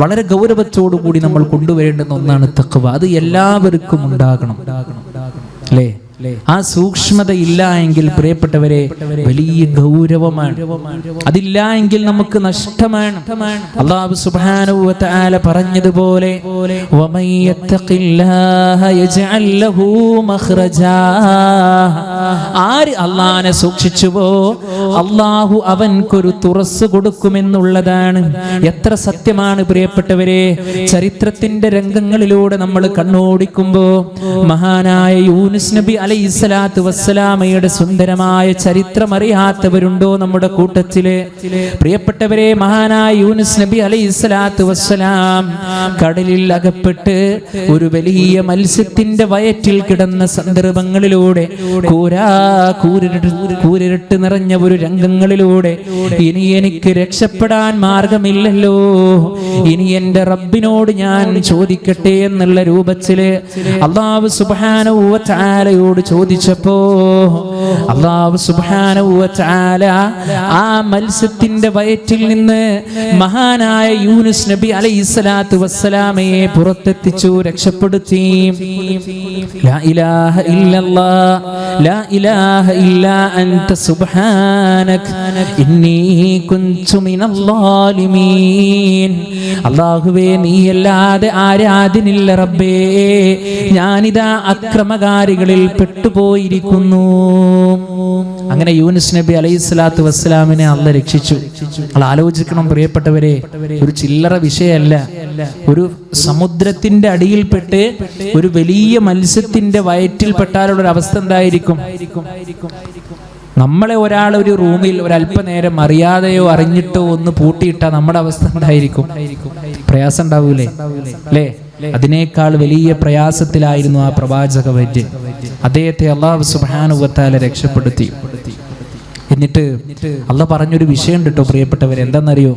വളരെ ഗൗരവത്തോടുകൂടി നമ്മൾ കൊണ്ടുവരേണ്ടുന്ന ഒന്നാണ് തഖ്വ. അത് എല്ലാവർക്കും ഉണ്ടാകണം, അല്ലേ? ആ സൂക്ഷ്മത ഇല്ല എങ്കിൽ പ്രിയപ്പെട്ടവരെ വലിയ ഗൗരവമാണ്. അതില്ല എങ്കിൽ നമുക്ക് നഷ്ടമാണ്. അല്ലാഹു സുബ്ഹാനഹു വ തആല പറഞ്ഞതുപോലെ വമൻ യത്തഖില്ലാഹ യജ്അൽ ലഹു മഖ്റജാ, ആര് അല്ലാഹനെ സൂക്ഷിച്ചുവോ അല്ലാഹു അവൻക്കൊരു തുറസ് കൊടുക്കുമെന്നുള്ളതാണ്. എത്ര സത്യമാണ് പ്രിയപ്പെട്ടവരെ. ചരിത്രത്തിന്റെ രംഗങ്ങളിലൂടെ നമ്മൾ കണ്ണോടിക്കുമ്പോൾ മഹാനായ യൂനുസ് നബി അലൈഹിസ്സലാത്തു വസ്സലാമയുടെ സുന്ദരമായ ചരിത്രം അറിയാത്തവരുണ്ടോ നമ്മുടെ കൂട്ടത്തില്? പ്രിയപ്പെട്ടവരെ, മഹാനായ യൂനുസ് നബി അലൈഹിസ്സലാത്തു വസ്സലാം കടലിൽ അകപ്പെട്ട് ഒരു വലിയ മത്സ്യത്തിന്റെ വയറ്റിൽ കിടന്ന സന്ദർഭങ്ങളിലൂടെ കൂരിരുട്ട് നിറഞ്ഞ ഒരു രംഗങ്ങളിലൂടെ ഇനി എനിക്ക് രക്ഷപ്പെടാൻ മാർഗമില്ലല്ലോ, ഇനി എന്റെ റബ്ബിനോട് ഞാൻ ചോദിക്കട്ടെ എന്നുള്ള രൂപത്തില് അല്ലാഹു സുബ്ഹാനഹു വ തആലയോട് ചോദിച്ചപ്പോ അല്ലാഹു സുബ്ഹാനഹു വ തആല ആ മത്സ്യത്തിന്റെ വയറ്റിൽ നിന്ന് മഹാനായ യൂനുസ് നബി അലൈഹിസ്സലാത്തു വസ്സലാമയെ പുറത്തെത്തിച്ചു, രക്ഷപ്പെടുത്തി. ലാ ഇലാഹ ഇല്ലല്ലാഹ് ലാ ഇലാഹ ഇല്ലാ അൻത സുബ്ഹാനക ഇന്നി കുൻതു മിനൽ ളാലിമീൻ. അല്ലാഹുവേ, നീയല്ലാതെ ആരാധ്യനില്ല റബ്ബേ, ഞാനിതാ അക്രമകാരികളിൽ പെട്ടുപോയിരിക്കുന്നു. അങ്ങനെ യൂനുസ് നബി അലൈഹിസ്സലാത്തു വസ്സലാമിനെ അല്ലാഹു രക്ഷിച്ചു. നമ്മൾ ആലോചിക്കണം പ്രിയപ്പെട്ടവരെ, ഒരു ചില്ലറ വിഷയമല്ല. ഒരു സമുദ്രത്തിന്റെ അടിയിൽപ്പെട്ട് ഒരു വലിയ മത്സ്യത്തിന്റെ വയറ്റിൽപ്പെട്ടാലുള്ള ഒരു അവസ്ഥ എന്തായിരിക്കും? നമ്മളെ ഒരാൾ ഒരു റൂമിൽ ഒരല്പനേരം അറിയാതെയോ അറിഞ്ഞിട്ടോ ഒന്ന് പൂട്ടിയിട്ടാൽ നമ്മുടെ അവസ്ഥ എന്തായിരിക്കും? പ്രയാസം ഉണ്ടാവൂലേ? അല്ലേ? അതിനേക്കാൾ വലിയ പ്രയാസത്തിലായിരുന്നു ആ പ്രവാചക വര്യൻ. അദ്ദേഹത്തെ അല്ലാഹു സുബ്ഹാനഹു വ തആല രക്ഷപ്പെടുത്തി. എന്നിട്ട് അല്ലാഹ് പറഞ്ഞൊരു വിഷയം കേട്ടോ പ്രിയപ്പെട്ടവർ, എന്താണെന്നറിയോ?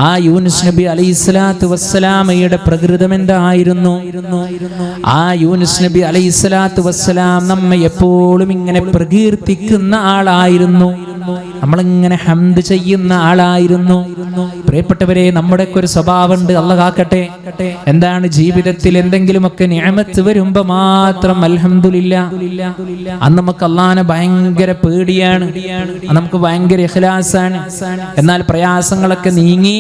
ആ യൂനുസ് നബി അലൈഹിസ്സലാത്തു വസ്സലാമയുടെ പ്രകൃതം എന്തായിരുന്നു? ആ യൂനുസ് നബി അലൈഹിസ്സലാത്തു വസ്സലാം നമ്മെ എപ്പോഴും ഇങ്ങനെ പ്രകീർത്തിക്കുന്ന ആളായിരുന്നു, നമ്മളിങ്ങനെ ഹംദ് ചെയ്യുന്ന ആളായിരുന്നു. പ്രിയപ്പെട്ടവരെ, നമ്മുടെയൊക്കെ ഒരു സ്വഭാവമുണ്ട്, അല്ലാഹ് കാക്കട്ടെ. എന്താണ്? ജീവിതത്തിൽ എന്തെങ്കിലുമൊക്കെ നിഅമത്ത് വരുമ്പോ മാത്രം അൽഹംദുലില്ലാ. അന്ന് നമുക്ക് അല്ലാഹനെ ഭയങ്കര പേടിയാണ്, നമുക്ക് ഭയങ്കര ഇഖ്ലാസാണ്. എന്നാൽ പ്രയാസങ്ങളൊക്കെ നീങ്ങി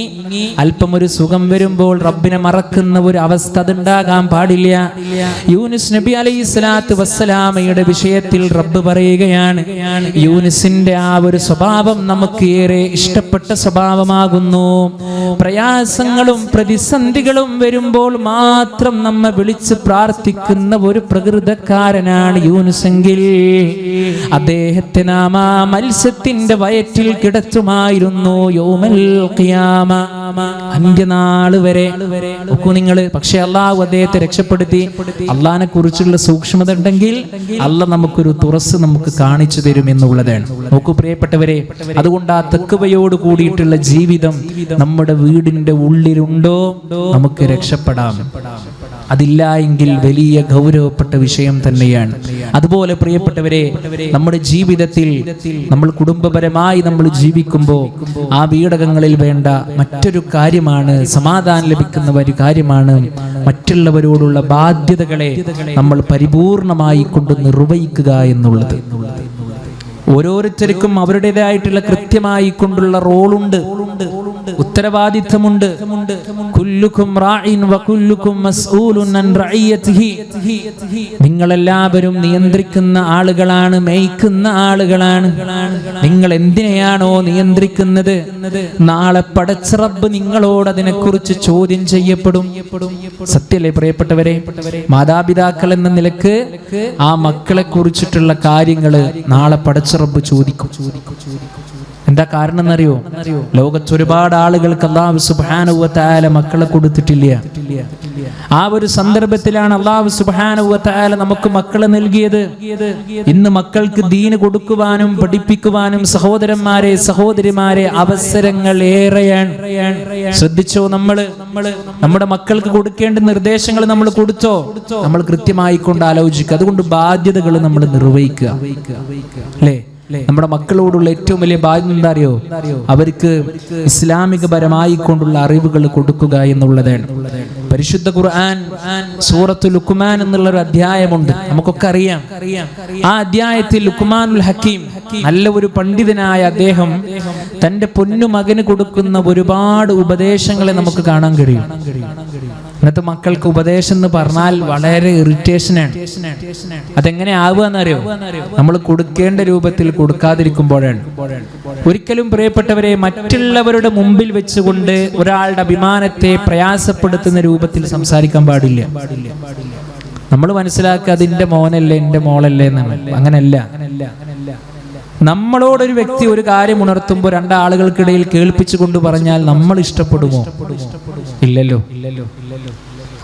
അല്പം ഒരു സുഖം വരുമ്പോൾ റബ്ബിനെ മറക്കുന്ന ഒരു അവസ്ഥ അതുണ്ടാകാൻ പാടില്ല. യൂനുസ് നബി അലൈഹിസ്സലാത്തു വസ്സലാമയുടെ വിഷയത്തിൽ റബ്ബ് പറയുകയാണ്, യൂനുസിന്റെ ആ ഒരു സ്വഭാവം നമുക്ക് ഏറെ ഇഷ്ടപ്പെട്ട സ്വഭാവമാകുന്നു. പ്രയാസങ്ങളും പ്രതിസന്ധികളും വരുമ്പോൾ മാത്രം നമ്മെ വിളിച്ച് പ്രാർത്ഥിക്കുന്ന ഒരു പ്രകൃതക്കാരനാണ് യൂനുസെങ്കിൽ അദ്ദേഹത്തെ നാം ആ മത്സ്യത്തിന്റെ വയറ്റിൽ കിടത്തുമായിരുന്നു യൗമൽ ഖിയാമ, അന്ത്യനാൾ വരെ. നോക്കൂ നിങ്ങൾ. പക്ഷെ അല്ലാഹു അദ്ദേഹത്തെ രക്ഷപ്പെടുത്തി. അള്ളാഹിനെ കുറിച്ചുള്ള സൂക്ഷ്മത ഉണ്ടെങ്കിൽ അല്ലാഹ് നമുക്കൊരു തുറസ് നമുക്ക് കാണിച്ചു തരും എന്നുള്ളതാണ്. നോക്കൂ പ്രിയപ്പെട്ടവരെ, അതുകൊണ്ട് ആ തഖ്വയോട് കൂടിയിട്ടുള്ള ജീവിതം നമ്മുടെ വീടിന്റെ ഉള്ളിലുണ്ടോ നമുക്ക് രക്ഷപ്പെടാം. അതില്ല എങ്കിൽ വലിയ ഗൗരവപ്പെട്ട വിഷയം തന്നെയാണ്. അതുപോലെ പ്രിയപ്പെട്ടവരെ, നമ്മുടെ ജീവിതത്തിൽ നമ്മൾ കുടുംബപരമായി നമ്മൾ ജീവിക്കുമ്പോൾ ആ വീടകങ്ങളിൽ വേണ്ട മറ്റൊരു കാര്യമാണ്, സമാധാനം ലഭിക്കുന്ന ഒരു കാര്യമാണ് മറ്റുള്ളവരോടുള്ള ബാധ്യതകളെ നമ്മൾ പരിപൂർണമായി കൊണ്ട് നിർവഹിക്കുക എന്നുള്ളത്. ഓരോരുത്തർക്കും അവരുടേതായിട്ടുള്ള കൃത്യമായി കൊണ്ടുള്ള റോളുണ്ട്, ഉത്തരവാദിത്തമുണ്ട്. കുല്ലുക്കും റാഇൻ വകുല്ലുക്കും മസ്ഊലുൻ അൻ റഇയതിഹി. നിങ്ങളെല്ലാവരും നിയന്ത്രിക്കുന്ന ആളുകളാണ്, മേയ്ക്കുന്ന ആളുകളാണ്. നിങ്ങൾ എന്തിനെയാണോ നിയന്ത്രിക്കുന്നത്, നാളെ പടച്ച റബ്ബ് നിങ്ങളോട് അതിനെക്കുറിച്ച് ചോദ്യം ചെയ്യപ്പെടും. സത്യല്ലേ പ്രിയപ്പെട്ടവരെ? മാതാപിതാക്കൾ എന്ന നിലക്ക് ആ മക്കളെ കുറിച്ചിട്ടുള്ള കാര്യങ്ങള് നാളെ പടച്ച റബ്ബ് ചോദിക്കും. എന്താ കാരണം എന്നറിയോ? ലോകത്ത് ഒരുപാട് ആളുകൾക്ക് അല്ലാഹു സുബ്ഹാനഹു വ തആല മക്കളെ കൊടുത്തിട്ടില്ല. ആ ഒരു സന്ദർഭത്തിലാണ് അല്ലാഹു സുബ്ഹാനഹു വ തആല നമുക്ക് മക്കളെ നൽകിയത്. ഇന്ന് മക്കൾക്ക് ദീന് കൊടുക്കുവാനും പഠിപ്പിക്കുവാനും സഹോദരന്മാരെ സഹോദരിമാരെ അവസരങ്ങൾ ഏറെയാണ്. ശ്രദ്ധിച്ചോ? നമ്മുടെ മക്കൾക്ക് കൊടുക്കേണ്ട നിർദ്ദേശങ്ങൾ നമ്മൾ കൊടുത്തോ? നമ്മൾ കൃത്യമായി കൊണ്ട് ആലോചിക്കുക. അതുകൊണ്ട് ബാധ്യതകൾ നമ്മൾ നിർവഹിക്കുക, അല്ലേ? നമ്മുടെ മക്കളോടുള്ള ഏറ്റവും വലിയ ബാധ്യത എന്താ അറിയോ? അവർക്ക് ഇസ്ലാമികപരമായി കൊണ്ടുള്ള അറിവുകൾ കൊടുക്കുക എന്നുള്ളതാണ്. പരിശുദ്ധ ഖുർആൻ സൂറത്തുൽ ലുഖ്മാൻ എന്നുള്ള ഒരു അധ്യായമുണ്ട്, നമുക്കൊക്കെ അറിയാം. ആ അധ്യായത്തിൽ ലുഖ്മാനുൽ ഹക്കീം, നല്ല ഒരു പണ്ഡിതനായ അദ്ദേഹം തന്റെ പൊന്നു മകന് കൊടുക്കുന്ന ഒരുപാട് ഉപദേശങ്ങളെ നമുക്ക് കാണാൻ കഴിയും. ഇന്നത്തെ മക്കൾക്ക് ഉപദേശം എന്ന് പറഞ്ഞാൽ വളരെ ഇറിറ്റേഷനാണ്. അതെങ്ങനെ ആവുക എന്നറിയോ? നമ്മൾ കൊടുക്കേണ്ട രൂപത്തിൽ കൊടുക്കാതിരിക്കുമ്പോഴാണ്. ഒരിക്കലും പ്രിയപ്പെട്ടവരെ മറ്റുള്ളവരുടെ മുമ്പിൽ വെച്ചുകൊണ്ട് ഒരാളുടെ അഭിമാനത്തെ പ്രയാസപ്പെടുത്തുന്ന രൂപത്തിൽ സംസാരിക്കാൻ പാടില്ല. നമ്മൾ മനസ്സിലാക്കുക, അതിന്റെ മോനല്ലേ എന്റെ മോളല്ലേ എന്നാണ്. അങ്ങനല്ല. നമ്മളോടൊരു വ്യക്തി ഒരു കാര്യം ഉണർത്തുമ്പോൾ രണ്ടാളുകൾക്കിടയിൽ കേൾപ്പിച്ചു കൊണ്ട് പറഞ്ഞാൽ നമ്മൾ ഇഷ്ടപ്പെടുമോ? ഇല്ലല്ലോ.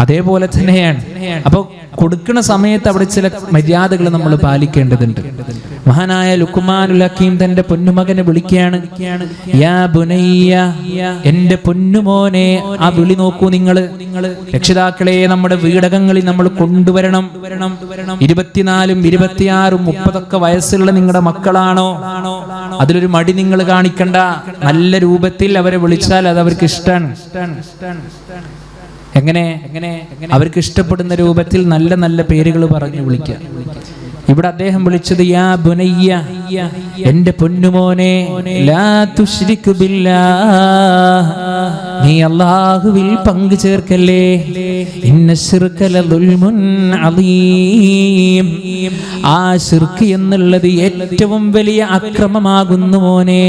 അതേപോലെ തന്നെയാണ്. അപ്പൊ കൊടുക്കുന്ന സമയത്ത് അവിടെ ചില മര്യാദകൾ നമ്മൾ പാലിക്കേണ്ടതുണ്ട്. മഹാനായ ലുഖ്മാനുൽ ഹക്കീം തന്റെ പൊന്നുമകനെ വിളിക്കുകയാണ്, യാ ബുനയ്യ, എന്റെ പൊന്നുമോനെ. ആ വിളി നോക്കൂ നിങ്ങൾ. രക്ഷിതാക്കളെ നമ്മുടെ വീടകങ്ങളിൽ നമ്മൾ കൊണ്ടുവരണം. 24, 26, 30 വയസ്സുള്ള നിങ്ങളുടെ മക്കളാണോ? അതിലൊരു മടി നിങ്ങൾ കാണിക്കണ്ട. നല്ല രൂപത്തിൽ അവരെ വിളിച്ചാൽ അത് അവർക്ക് ഇഷ്ടമാണ്. എങ്ങനെ? അവർക്ക് ഇഷ്ടപ്പെടുന്ന രൂപത്തിൽ നല്ല നല്ല പേരുകൾ പറഞ്ഞു വിളിക്കുക. ഇവിടെ അദ്ദേഹം വിളിച്ചത് യാ ബുനയ്യ, എന്റെ പൊന്നുമോനെ. ലാ തുശ്രിക് ബില്ലാഹ്, നീ അല്ലാഹുവിൽ പങ്കു ചേർക്കല്ലേ. ഇന്ന ശിർക ലദുൽമുൻ അദീം, ആ ശിർക്ക് എന്നുള്ളത് ഏറ്റവും വലിയ അക്രമമാകുന്നു മോനെ.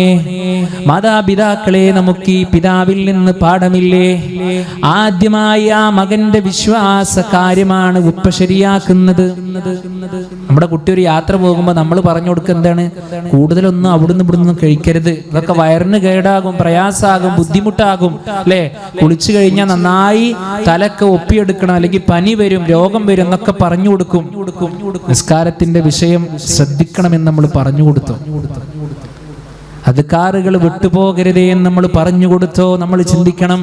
മാതാപിതാക്കളെ, നമുക്ക് ഈ പിതാവിൽ നിന്ന് പാഠമില്ലേ? ആദ്യമായി ആ മകന്റെ വിശ്വാസ കാര്യമാണ് ഉപ്പ ശരിയാക്കുന്നത്. നമ്മുടെ കുട്ടി ഒരു യാത്ര പോകുമ്പോൾ നമ്മൾ പറഞ്ഞു കൊടുക്കുക എന്താണ്? കൂടുതലൊന്നും അവിടുന്ന് ഇവിടുന്ന് കഴിക്കരുത്, ഇതൊക്കെ വയറിന് കേടാകും, പ്രയാസാകും, ബുദ്ധിമുട്ടാകും അല്ലേ. കുളിച്ചു കഴിഞ്ഞാൽ നന്നായി തലക്കെ ഒപ്പിയെടുക്കണം, അല്ലെങ്കിൽ പനി വരും, രോഗം വരും എന്നൊക്കെ പറഞ്ഞു കൊടുക്കും. നിസ്കാരത്തിന്റെ വിഷയം ശ്രദ്ധിക്കണമെന്ന് നമ്മൾ പറഞ്ഞു കൊടുത്തു. അദ്കാറുകൾ വിട്ടുപോകരുതേ എന്ന് നമ്മൾ പറഞ്ഞു കൊടുത്തോ? നമ്മൾ ചിന്തിക്കണം.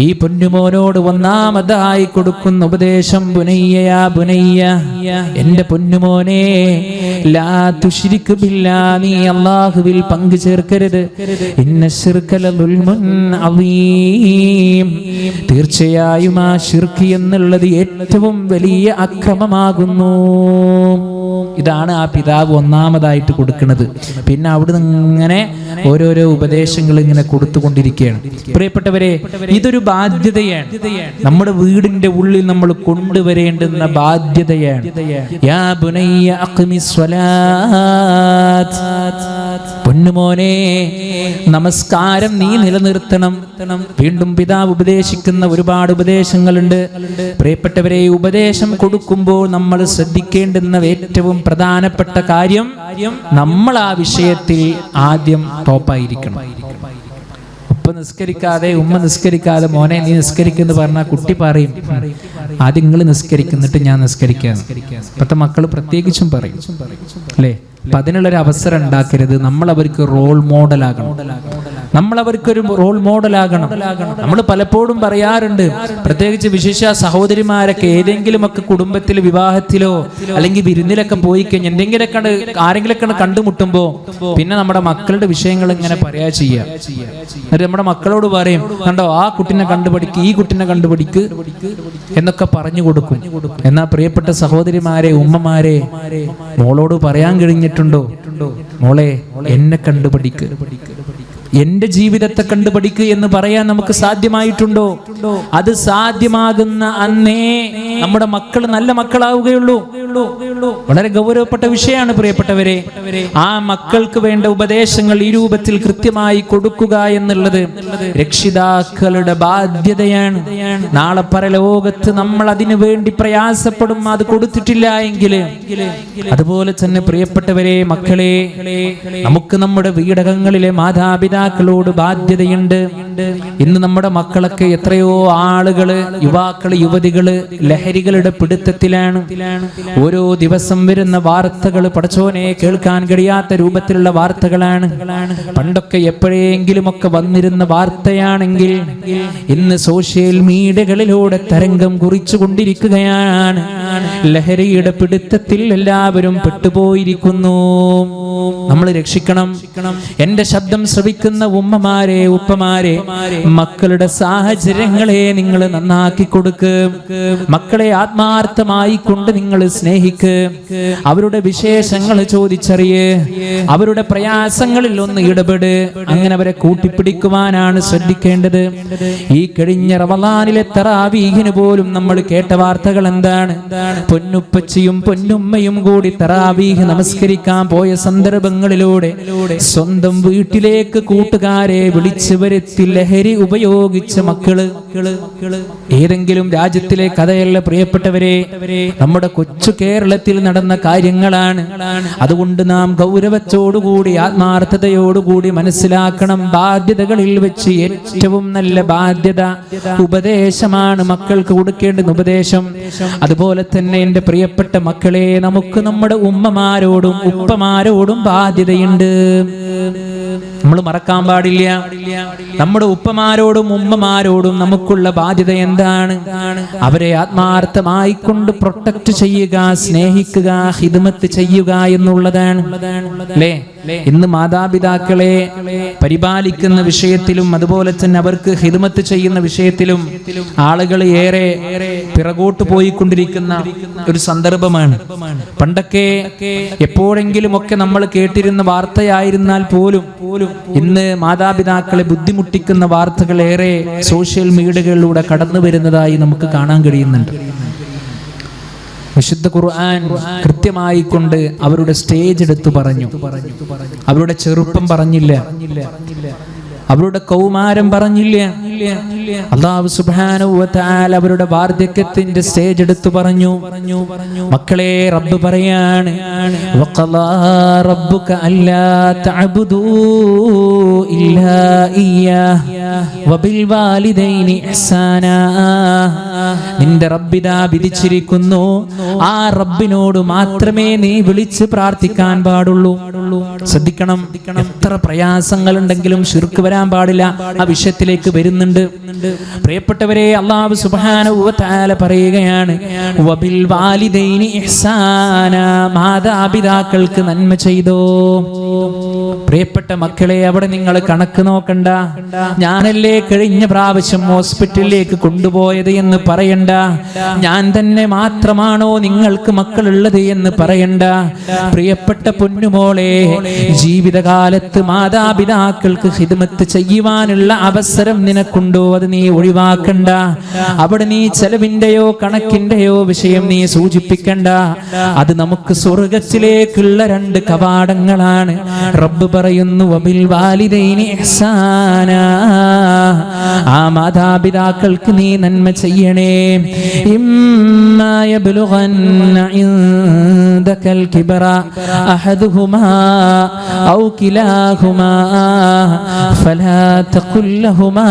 ഈ പൊന്നുമോനോട് ഒന്നാമതായി കൊടുക്കുന്ന ഉപദേശം ബുനയ്യ, ബുനയ്യ, എന്റെ പൊന്നുമോനെ. ലാ തുശ്രിക് ബില്ലാഹ്, നീ അല്ലാഹുവിൽ പങ്കു ചേർക്കരുത്. ഇന്ന ശിർക ലദുൽമുൻ അദീം, തീർച്ചയായും ആ ശിർക്ക് എന്നുള്ളത് ഏറ്റവും വലിയ അക്രമമാകുന്നു. ഇതാണ് ആ പിതാവ് ഒന്നാമതായിട്ട് കൊടുക്കുന്നത്. പിന്നെ അവിടുന്ന് ഇങ്ങനെ ഓരോരോ ഉപദേശങ്ങൾ ഇങ്ങനെ കൊടുത്തുകൊണ്ടിരിക്കുകയാണ്. പ്രിയപ്പെട്ടവരെ, ഇതൊരു ബാധ്യതയാണ്. നമ്മുടെ വീടിന്റെ ഉള്ളിൽ നമ്മൾ കൊണ്ടുവരേണ്ടുന്ന ബാധ്യതയാണ്. യാ ബുനയ്യ അഖ്മിസ് സ്വലാത്ത്, പൊന്നുമോനെ നമസ്കാരം നീ നിലനിർത്തണം. വീണ്ടും പിതാവ് ഉപദേശിക്കുന്ന ഒരുപാട് ഉപദേശങ്ങളുണ്ട്. പ്രിയപ്പെട്ടവരെ, ഉപദേശം കൊടുക്കുമ്പോൾ നമ്മൾ ശ്രദ്ധിക്കേണ്ടുന്ന ഏറ്റവും പ്രധാനപ്പെട്ട കാര്യം, നമ്മൾ ആ വിഷയത്തിൽ ആദ്യം ടോപ്പായിരിക്കണം. ഉപ്പ നിസ്കരിക്കാതെ, ഉമ്മ നിസ്കരിക്കാതെ മോനെ നീ നിസ്കരിക്കുന്നു പറഞ്ഞാൽ കുട്ടി പറയും, ആദ്യം നിങ്ങൾ നിസ്കരിക്കുന്നിട്ട് ഞാൻ നിസ്കരിക്കാം. ഇപ്പോഴത്തെ മക്കൾ പ്രത്യേകിച്ചും പറയും അല്ലേ. അപ്പൊ അതിനുള്ളൊരു അവസരം ഉണ്ടാക്കരുത്. നമ്മൾ അവർക്ക് റോൾ മോഡലാകണം. നമ്മൾ അവർക്കൊരു റോൾ മോഡലാകണം. നമ്മൾ പലപ്പോഴും പറയാറുണ്ട്, പ്രത്യേകിച്ച് വിശേഷ സഹോദരിമാരൊക്കെ ഏതെങ്കിലുമൊക്കെ കുടുംബത്തിൽ വിവാഹത്തിലോ അല്ലെങ്കിൽ വിരുന്നിലൊക്കെ പോയി കഴിഞ്ഞ് എന്തെങ്കിലൊക്കെ ആരെങ്കിലൊക്കെ കണ്ടുമുട്ടുമ്പോ പിന്നെ നമ്മുടെ മക്കളുടെ വിഷയങ്ങൾ ഇങ്ങനെ പറയാ ചെയ്യുക. എന്നിട്ട് നമ്മുടെ മക്കളോട് പറയും, കണ്ടോ ആ കുട്ടിനെ കണ്ടുപഠിക്ക്, ഈ കുട്ടിനെ കണ്ടുപഠിക്ക് എന്നൊക്കെ പറഞ്ഞു കൊടുക്കും. എന്നാൽ പ്രിയപ്പെട്ട സഹോദരിമാരെ, ഉമ്മമാരെ, മോളോട് പറയാൻ കഴിഞ്ഞിട്ടുണ്ടോ, മോളെ എന്നെ കണ്ടുപഠിക്ക്, എന്റെ ജീവിതത്തെ കണ്ടുപഠിക്കുക എന്ന് പറയാൻ നമുക്ക് സാധ്യമായിട്ടുണ്ടോ? അത് സാധ്യമാകുന്ന അന്നേ നമ്മുടെ മക്കൾ നല്ല മക്കളാവുകയുള്ളൂ. വളരെ ഗൗരവപ്പെട്ട വിഷയമാണ് പ്രിയപ്പെട്ടവരെ. ആ മക്കൾക്ക് വേണ്ട ഉപദേശങ്ങൾ ഈ രൂപത്തിൽ കൃത്യമായി കൊടുക്കുക എന്നുള്ളത് രക്ഷിതാക്കളുടെ ബാധ്യതയാണ്. നാളെ പരലോകത്ത് നമ്മൾ അതിനു വേണ്ടി പ്രയാസപ്പെടും, അത് കൊടുത്തിട്ടില്ല എങ്കിൽ. അതുപോലെ തന്നെ പ്രിയപ്പെട്ടവരെ, മക്കളെ, നമുക്ക് നമ്മുടെ വീടകങ്ങളിലെ മാതാപിതാക്കളോട് ബാധ്യതയുണ്ട്. ഇന്ന് നമ്മുടെ മക്കളൊക്കെ എത്രയോ ആളുകള്, യുവാക്കള്, യുവതികള് ലഹരികളുടെ പിടുത്തത്തിലാണ്. ഓരോ ദിവസം വരുന്ന വാർത്തകൾ പടച്ചോനെ കേൾക്കാൻ കഴിയാത്ത രൂപത്തിലുള്ള വാർത്തകളാണ്. പണ്ടൊക്കെ എപ്പോഴെങ്കിലുമൊക്കെ വന്നിരുന്ന വാർത്തയാണെങ്കിൽ ഇന്ന് സോഷ്യൽ മീഡിയകളിലൂടെ തരംഗം കുറിച്ചുകൊണ്ടിരിക്കുകയാണ്. ലഹരിയുടെ പിടുത്തത്തിൽ എല്ലാവരും പെട്ടുപോയിരിക്കുന്നു. നമ്മൾ രക്ഷിക്കണം. എന്റെ ശബ്ദം ശ്രവിക്കുന്ന ഉമ്മമാരെ, ഉപ്പമാരെ, മക്കളുടെ സാഹചര്യങ്ങളെ നിങ്ങൾ നന്നാക്കി കൊടുക്ക്. മക്കളെ ആത്മാർത്ഥമായി കൊണ്ട് നിങ്ങൾ സ്നേഹിക്ക്. അവരുടെ വിശേഷങ്ങൾ ചോദിച്ചറിയ്. അവരുടെ പ്രയാസങ്ങളിൽ ഒന്ന് ഇടപെട്. അങ്ങനെ അവരെ കൂട്ടിപ്പിടിക്കുവാനാണ് ശ്രദ്ധിക്കേണ്ടത്. ഈ കഴിഞ്ഞ റമളാനിലെ തറാവീഹിന് പോലും നമ്മൾ കേട്ട വാർത്തകൾ എന്താണ്? പൊന്നുപ്പച്ചിയും പൊന്നുമ്മയും കൂടി തറാവീഹ് നമസ്കരിക്കാൻ പോയ സന്ദർഭങ്ങളിലൂടെ സ്വന്തം വീട്ടിലേക്ക് കൂട്ടുകാരെ വിളിച്ചു വരുത്തി ലഹരി ഉപയോഗിച്ച മക്കള്. ഏതെങ്കിലും രാജ്യത്തിലെ കഥയല്ല പ്രിയപ്പെട്ടവരെ, നമ്മുടെ കൊച്ചു കേരളത്തിൽ നടന്ന കാര്യങ്ങളാണ്. അതുകൊണ്ട് നാം ഗൗരവത്തോടുകൂടി ആത്മാർത്ഥതയോടുകൂടി മനസ്സിലാക്കണം. ബാധ്യതകളിൽ വെച്ച് ഏറ്റവും നല്ല ബാധ്യത ഉപദേശമാണ് മക്കൾക്ക് കൊടുക്കേണ്ടുന്ന ഉപദേശം. അതുപോലെ തന്നെ എൻ്റെ പ്രിയപ്പെട്ട മക്കളെ, നമുക്ക് നമ്മുടെ ഉമ്മമാരോടും ഉപ്പമാരോടും ബാധ്യതയുണ്ട്. നമ്മൾ മറക്കാൻ പാടില്ല. നമ്മുടെ ഉപ്പമാരോടും ഉമ്മമാരോടും നമുക്കുള്ള ബാധ്യത എന്താണ്? അവരെ ആത്മാർത്ഥമായി കൊണ്ട് പ്രൊട്ടക്ട് ചെയ്യുക, സ്നേഹിക്കുക, ഖിദ്മത്ത് ചെയ്യുക എന്നുള്ളതാണ്. അല്ലേ? ഇന്ന് മാതാപിതാക്കളെ പരിപാലിക്കുന്ന വിഷയത്തിലും അതുപോലെ തന്നെ അവർക്ക് ഖിദ്മത്ത് ചെയ്യുന്ന വിഷയത്തിലും ആളുകൾ ഏറെ പിറകോട്ട് പോയിക്കൊണ്ടിരിക്കുന്ന ഒരു സന്ദർഭമാണ്. പണ്ടൊക്കെ എപ്പോഴെങ്കിലും ഒക്കെ നമ്മൾ കേട്ടിരുന്ന വാർത്തയായിരുന്നാൽ പോലും ഇന്ന് മാതാപിതാക്കളെ ബുദ്ധിമുട്ടിക്കുന്ന വാർത്തകൾ ഏറെ സോഷ്യൽ മീഡിയകളിലൂടെ കടന്നു വരുന്നതായി നമുക്ക് കാണാൻ കഴിയുന്നുണ്ട്. വിശുദ്ധ ഖുർആൻ കൃത്യമായി കൊണ്ട് അവരുടെ സ്റ്റേജ് എടുത്തു പറഞ്ഞു. അവരുടെ ചെറുപ്പം പറഞ്ഞില്ല, അവരുടെ കൗമാരം പറഞ്ഞില്ല. അല്ലാഹു സുബ്ഹാനഹു വ തആല അവരുടെ വാർദ്ധക്യത്തിന്റെ സ്റ്റേജ് എടുത്തു പറഞ്ഞു. മക്കളെ, റബ്ബ് പറയാണ്, വഖലാ റബ്ബുക അല്ലാ തഅബുദൂ ഇല്ലാ ഇയ്യാഹ് വബിൽ വാലിദൈനി ഇഹ്സാനാ. നിന്റെ റബ്ബിദാ വിധിച്ചിരിക്കുന്നു, ആ റബ്ബിനോട് മാത്രമേ നീ വിളിച്ച് പ്രാർത്ഥിക്കാൻ പാടുള്ളൂ. ശ്രദ്ധിക്കണം, എത്ര പ്രയാസങ്ങൾ ഉണ്ടെങ്കിലും ശിർക്ക് വരാൻ പാടില്ല. ആ വിഷയത്തിലേക്ക് വരുന്നുണ്ട് പ്രിയപ്പെട്ടവരെ. അല്ലാഹു സുബ്ഹാനഹു വ തആല പറയുകയാണ്, വബിൽ വാലിദൈനി ഇഹ്സാനാ, മാതാപിതാക്കൾക്ക് നന്മ ചെയ്തോ. പ്രിയപ്പെട്ട മക്കളെ, അവിടെ നിങ്ങൾ കണക്ക് നോക്കണ്ട. ഞാനല്ലേ കഴിഞ്ഞ പ്രാവശ്യം ഹോസ്പിറ്റലിലേക്ക് കൊണ്ടുപോയത് എന്ന് പറയണ്ട. ഞാൻ തന്നെ മാത്രമാണോ നിങ്ങൾക്ക് മക്കളുള്ളത് എന്ന് പറയണ്ട. പ്രിയപ്പെട്ട പൊന്നുമോളെ, ജീവിതകാലത്ത് മാതാപിതാക്കൾക്ക് ഖിദ്മത്ത് ചെയ്യുവാനുള്ള അവസരം നിനക്കുണ്ടോ? അത് നീ ഒഴിവാക്കണ്ട. അവിടെ നീ ചെലവിന്റെയോ കണക്കിന്റെയോ വിഷയം നീ സൂചിപ്പിക്കണ്ട. അത് നമുക്ക് സ്വർഗത്തിലേക്കുള്ള 2 കവാടങ്ങളാണ്. റബ്ബ് പറയുന്നു, വബിൽ വാലിദൈനി ഇഹ്സാനാ, ആ മാതാപിതാക്കൾക്ക് നീ നന്മ ചെയ്യണേ. ഇമ്മാ യബ്ലുഗന്ന ഇൻദകൽ കിബറ അഹദുഹുമാ ഔ കിലാഹുമാ ഫലാ തഖുൽ ലഹുമാ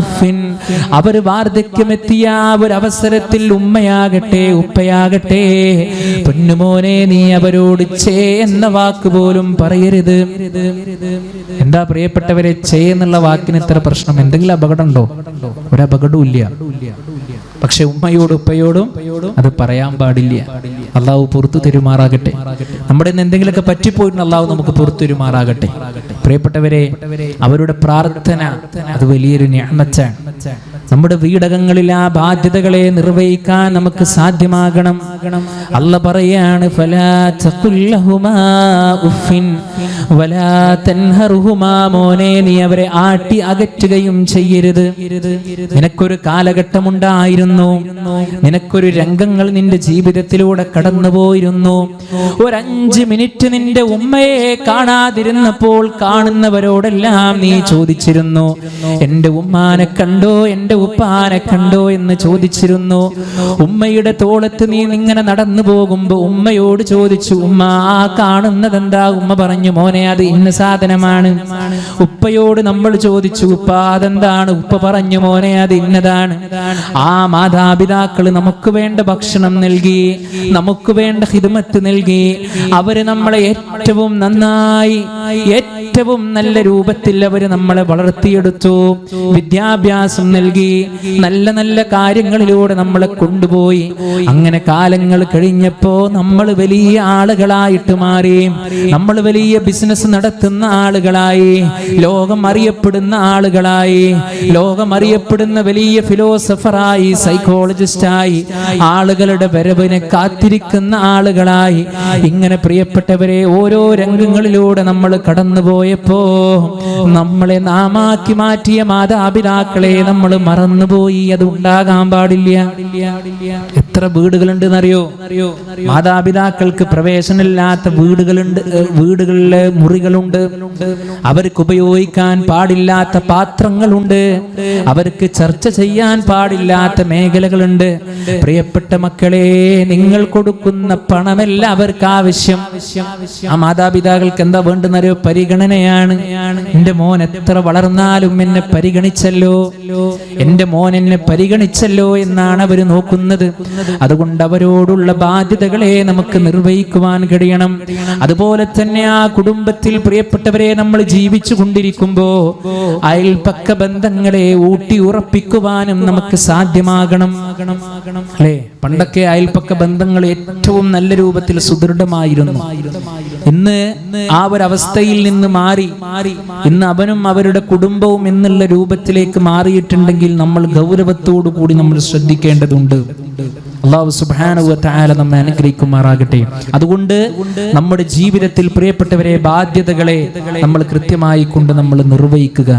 ഉഫിൻ. അവർ വാർദ്ധക്യമെത്തിയ ഒരു അവസരത്തിൽ ഉമ്മയാകട്ടെ ഉപ്പയാകട്ടെ, പൊന്നുമോനെ നീ അവരോട് ചേ എന്ന വാക്ക് പോലും പറയരുത്. എന്താ പ്രിയപ്പെട്ടവരെ, ചേ എന്നുള്ള വാക്കിന് ഇത്ര പ്രശ്നം? എന്തെങ്കിലും അപകടം ഉണ്ടോ? ഒരു അപകടവും ഇല്ല. പക്ഷെ ഉമ്മയോടും ഉപ്പയോടും അത് പറയാൻ പാടില്ല. അള്ളാഹു പുറത്തു തരുമാറാകട്ടെ. നമ്മുടെ എന്തെങ്കിലുമൊക്കെ പറ്റിപ്പോയിട്ട് അള്ളാഹു നമുക്ക് പുറത്തു തരുമാറാകട്ടെ. പ്രിയപ്പെട്ടവരെ, അവരുടെ പ്രാർത്ഥന അത് വലിയൊരു നിഅമത്താണ്. നമ്മുടെ വീടകങ്ങളിൽ ആ ബാധ്യതകളെ നിർവഹിക്കാൻ നമുക്ക് സാധ്യമാകണം. അല്ലാഹ് പറയാണ്, ഫലാ തഖുൽ ലഹുമാ ഉഫിൻ വലാ തൻഹറുഹുമാ, മോനെ നീ അവരെ ആട്ടി അകറ്റുകയും ചെയ്യരുത്. നിനക്കൊരു കാലഘട്ടമുണ്ടായിരുന്നു, നിനക്കൊരു രംഗങ്ങൾ നിന്റെ ജീവിതത്തിലൂടെ കടന്നുപോയിരുന്നു. ഒരു 5 മിനിറ്റ് നിന്റെ ഉമ്മയെ കാണാതിരുന്നപ്പോൾ കാണുന്നവരോടെല്ലാം നീ ചോദിച്ചിരുന്നു, എന്റെ ഉമ്മാനെ കണ്ടോ, എന്റെ ഉപ്പാനെ കണ്ടോ എന്ന് ചോദിച്ചിരുന്നു. ഉമ്മയുടെ തോളത്ത് നീ ഇങ്ങനെ നടന്നു പോകുമ്പോ ഉമ്മയോട് ചോദിച്ചു, ഉമ്മ ആ കാണുന്നതെന്താ? ഉമ്മ പറഞ്ഞു, മോനെ അത് ഇന്ന സാധനമാണ്. ഉപ്പയോട് നമ്മൾ ചോദിച്ചു, ഉപ്പ അതെന്താണ്? ഉപ്പ പറഞ്ഞു, മോനെ അത് ഇന്നതാണ്. ആ മാതാപിതാക്കൾ നമുക്ക് വേണ്ട ഭക്ഷണം നൽകി, നമുക്ക് വേണ്ട ഖിദ്മത്ത് നൽകി. അവര് നമ്മളെ ഏറ്റവും നന്നായി, ഏറ്റവും നല്ല രൂപത്തിൽ അവര് നമ്മളെ വളർത്തിയെടുത്തു, വിദ്യാഭ്യാസം നൽകി, നല്ല നല്ല കാര്യങ്ങളിലൂടെ നമ്മളെ കൊണ്ടുപോയി. അങ്ങനെ കാലങ്ങൾ കഴിഞ്ഞപ്പോ നമ്മൾ വലിയ ആളുകളായിട്ട് മാറി, നമ്മൾ വലിയ ബിസിനസ് നടത്തുന്ന ആളുകളായി, ലോകം അറിയപ്പെടുന്ന ആളുകളായി, ലോകം അറിയപ്പെടുന്ന വലിയ ഫിലോസഫറായി, സൈക്കോളജിസ്റ്റായി, ആളുകളുടെ വരവിനെ കാത്തിരിക്കുന്ന ആളുകളായി. ഇങ്ങനെ പ്രിയപ്പെട്ടവരെ, ഓരോ രംഗങ്ങളിലൂടെ നമ്മൾ കടന്നുപോയപ്പോ നമ്മളെ നാമാക്കി മാറ്റിയ മാതാപിതാക്കളെ നമ്മൾ മറന്നുപോയി. അത് ഉണ്ടാകാൻ പാടില്ല. എത്ര വീടുകളുണ്ടെന്നറിയോ? മാതാപിതാക്കൾക്ക് പ്രവേശനമില്ലാത്ത വീടുകളുണ്ട്, വീടുകളിലെ മുറികളുണ്ട്, അവർക്ക് ഉപയോഗിക്കാൻ പാടില്ലാത്ത പാത്രങ്ങളുണ്ട്, അവർക്ക് ചർച്ച ചെയ്യാൻ പാടില്ലാത്ത മേഖലകളുണ്ട്. പ്രിയപ്പെട്ട മക്കളെ, നിങ്ങൾ കൊടുക്കുന്ന പണമല്ല അവർക്ക് ആവശ്യം. ആ മാതാപിതാക്കൾക്ക് എന്താ വേണ്ടെന്നറിയോ? പരിഗണനയാണ്. എന്റെ മോൻ എത്ര വളർന്നാലും എന്നെ പരിഗണിച്ചല്ലോ, എന്റെ മോൻ എന്നെ പരിഗണിച്ചല്ലോ എന്നാണ് അവർ നോക്കുന്നത്. അതുകൊണ്ട് അവരോടുള്ള ബാധ്യതകളെ നമുക്ക് നിർവഹിക്കുവാൻ കഴിയണം. അതുപോലെ തന്നെ ആ കുടുംബത്തിൽ പ്രിയപ്പെട്ടവരെ നമ്മൾ ജീവിച്ചു കൊണ്ടിരിക്കുമ്പോ അയൽപക്ക ബന്ധങ്ങളെ ഊട്ടി ഉറപ്പിക്കുവാനും നമുക്ക് സാധ്യമാകണം. അല്ലേ? പണ്ടൊക്കെ അയൽപക്ക ബന്ധങ്ങൾ ഏറ്റവും നല്ല രൂപത്തിൽ സുദൃഢമായിരുന്നു. ഇന്ന് ആ ഒരു അവസ്ഥയിൽ നിന്ന് മാറി ഇന്ന് അവനും അവരുടെ കുടുംബവും എന്നുള്ള രൂപത്തിലേക്ക് മാറിയിട്ടുണ്ടെങ്കിൽ നമ്മൾ ഗൗരവത്തോടു കൂടി നമ്മൾ ശ്രദ്ധിക്കേണ്ടതുണ്ട്. അല്ലാഹു സുബ്ഹാനഹു വ തആല നമ്മെ അനുഗ്രഹിക്കുമാറാകട്ടെ. അതുകൊണ്ട് നമ്മുടെ ജീവിതത്തിൽ പ്രിയപ്പെട്ടവരെ ബാധ്യതകളെ നമ്മൾ കൃത്യമായി കൊണ്ട് നമ്മൾ നിർവഹിക്കുക.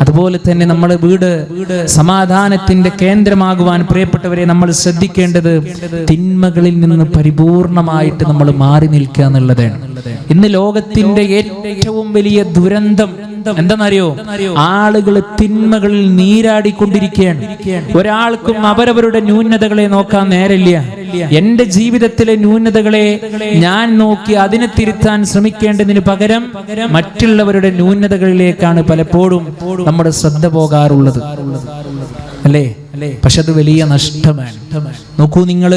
അതുപോലെ തന്നെ നമ്മുടെ വീട് സമാധാനത്തിന്റെ കേന്ദ്രമാകുവാൻ പ്രിയപ്പെട്ടവരെ നമ്മൾ ശ്രദ്ധിക്കേണ്ടത് തിന്മകളിൽ നിന്ന് പരിപൂർണമായിട്ട് നമ്മൾ മാറി നിൽക്കുക എന്നുള്ളതാണ്. ഇന്ന് ലോകത്തിന്റെ ഏറ്റവും വലിയ ദുരന്തം എന്താണെന്നറിയോ? ആളുകൾ തിന്മകളിൽ നീരാടിക്കൊണ്ടിരിക്കുകയാണ്. ഒരാൾക്കും അവരവരുടെ ന്യൂനതകളെ നോക്കാൻ നേരമില്ല. എന്റെ ജീവിതത്തിലെ ന്യൂനതകളെ ഞാൻ നോക്കി അതിനെ തിരുത്താൻ ശ്രമിക്കേണ്ടതിന് പകരം മറ്റുള്ളവരുടെ ന്യൂനതകളിലേക്കാണ് പലപ്പോഴും നമ്മുടെ ശ്രദ്ധ പോകാറുള്ളത്. അല്ലേ? പക്ഷെ അത് വലിയ നഷ്ടമാണ്. നോക്കൂ നിങ്ങൾ,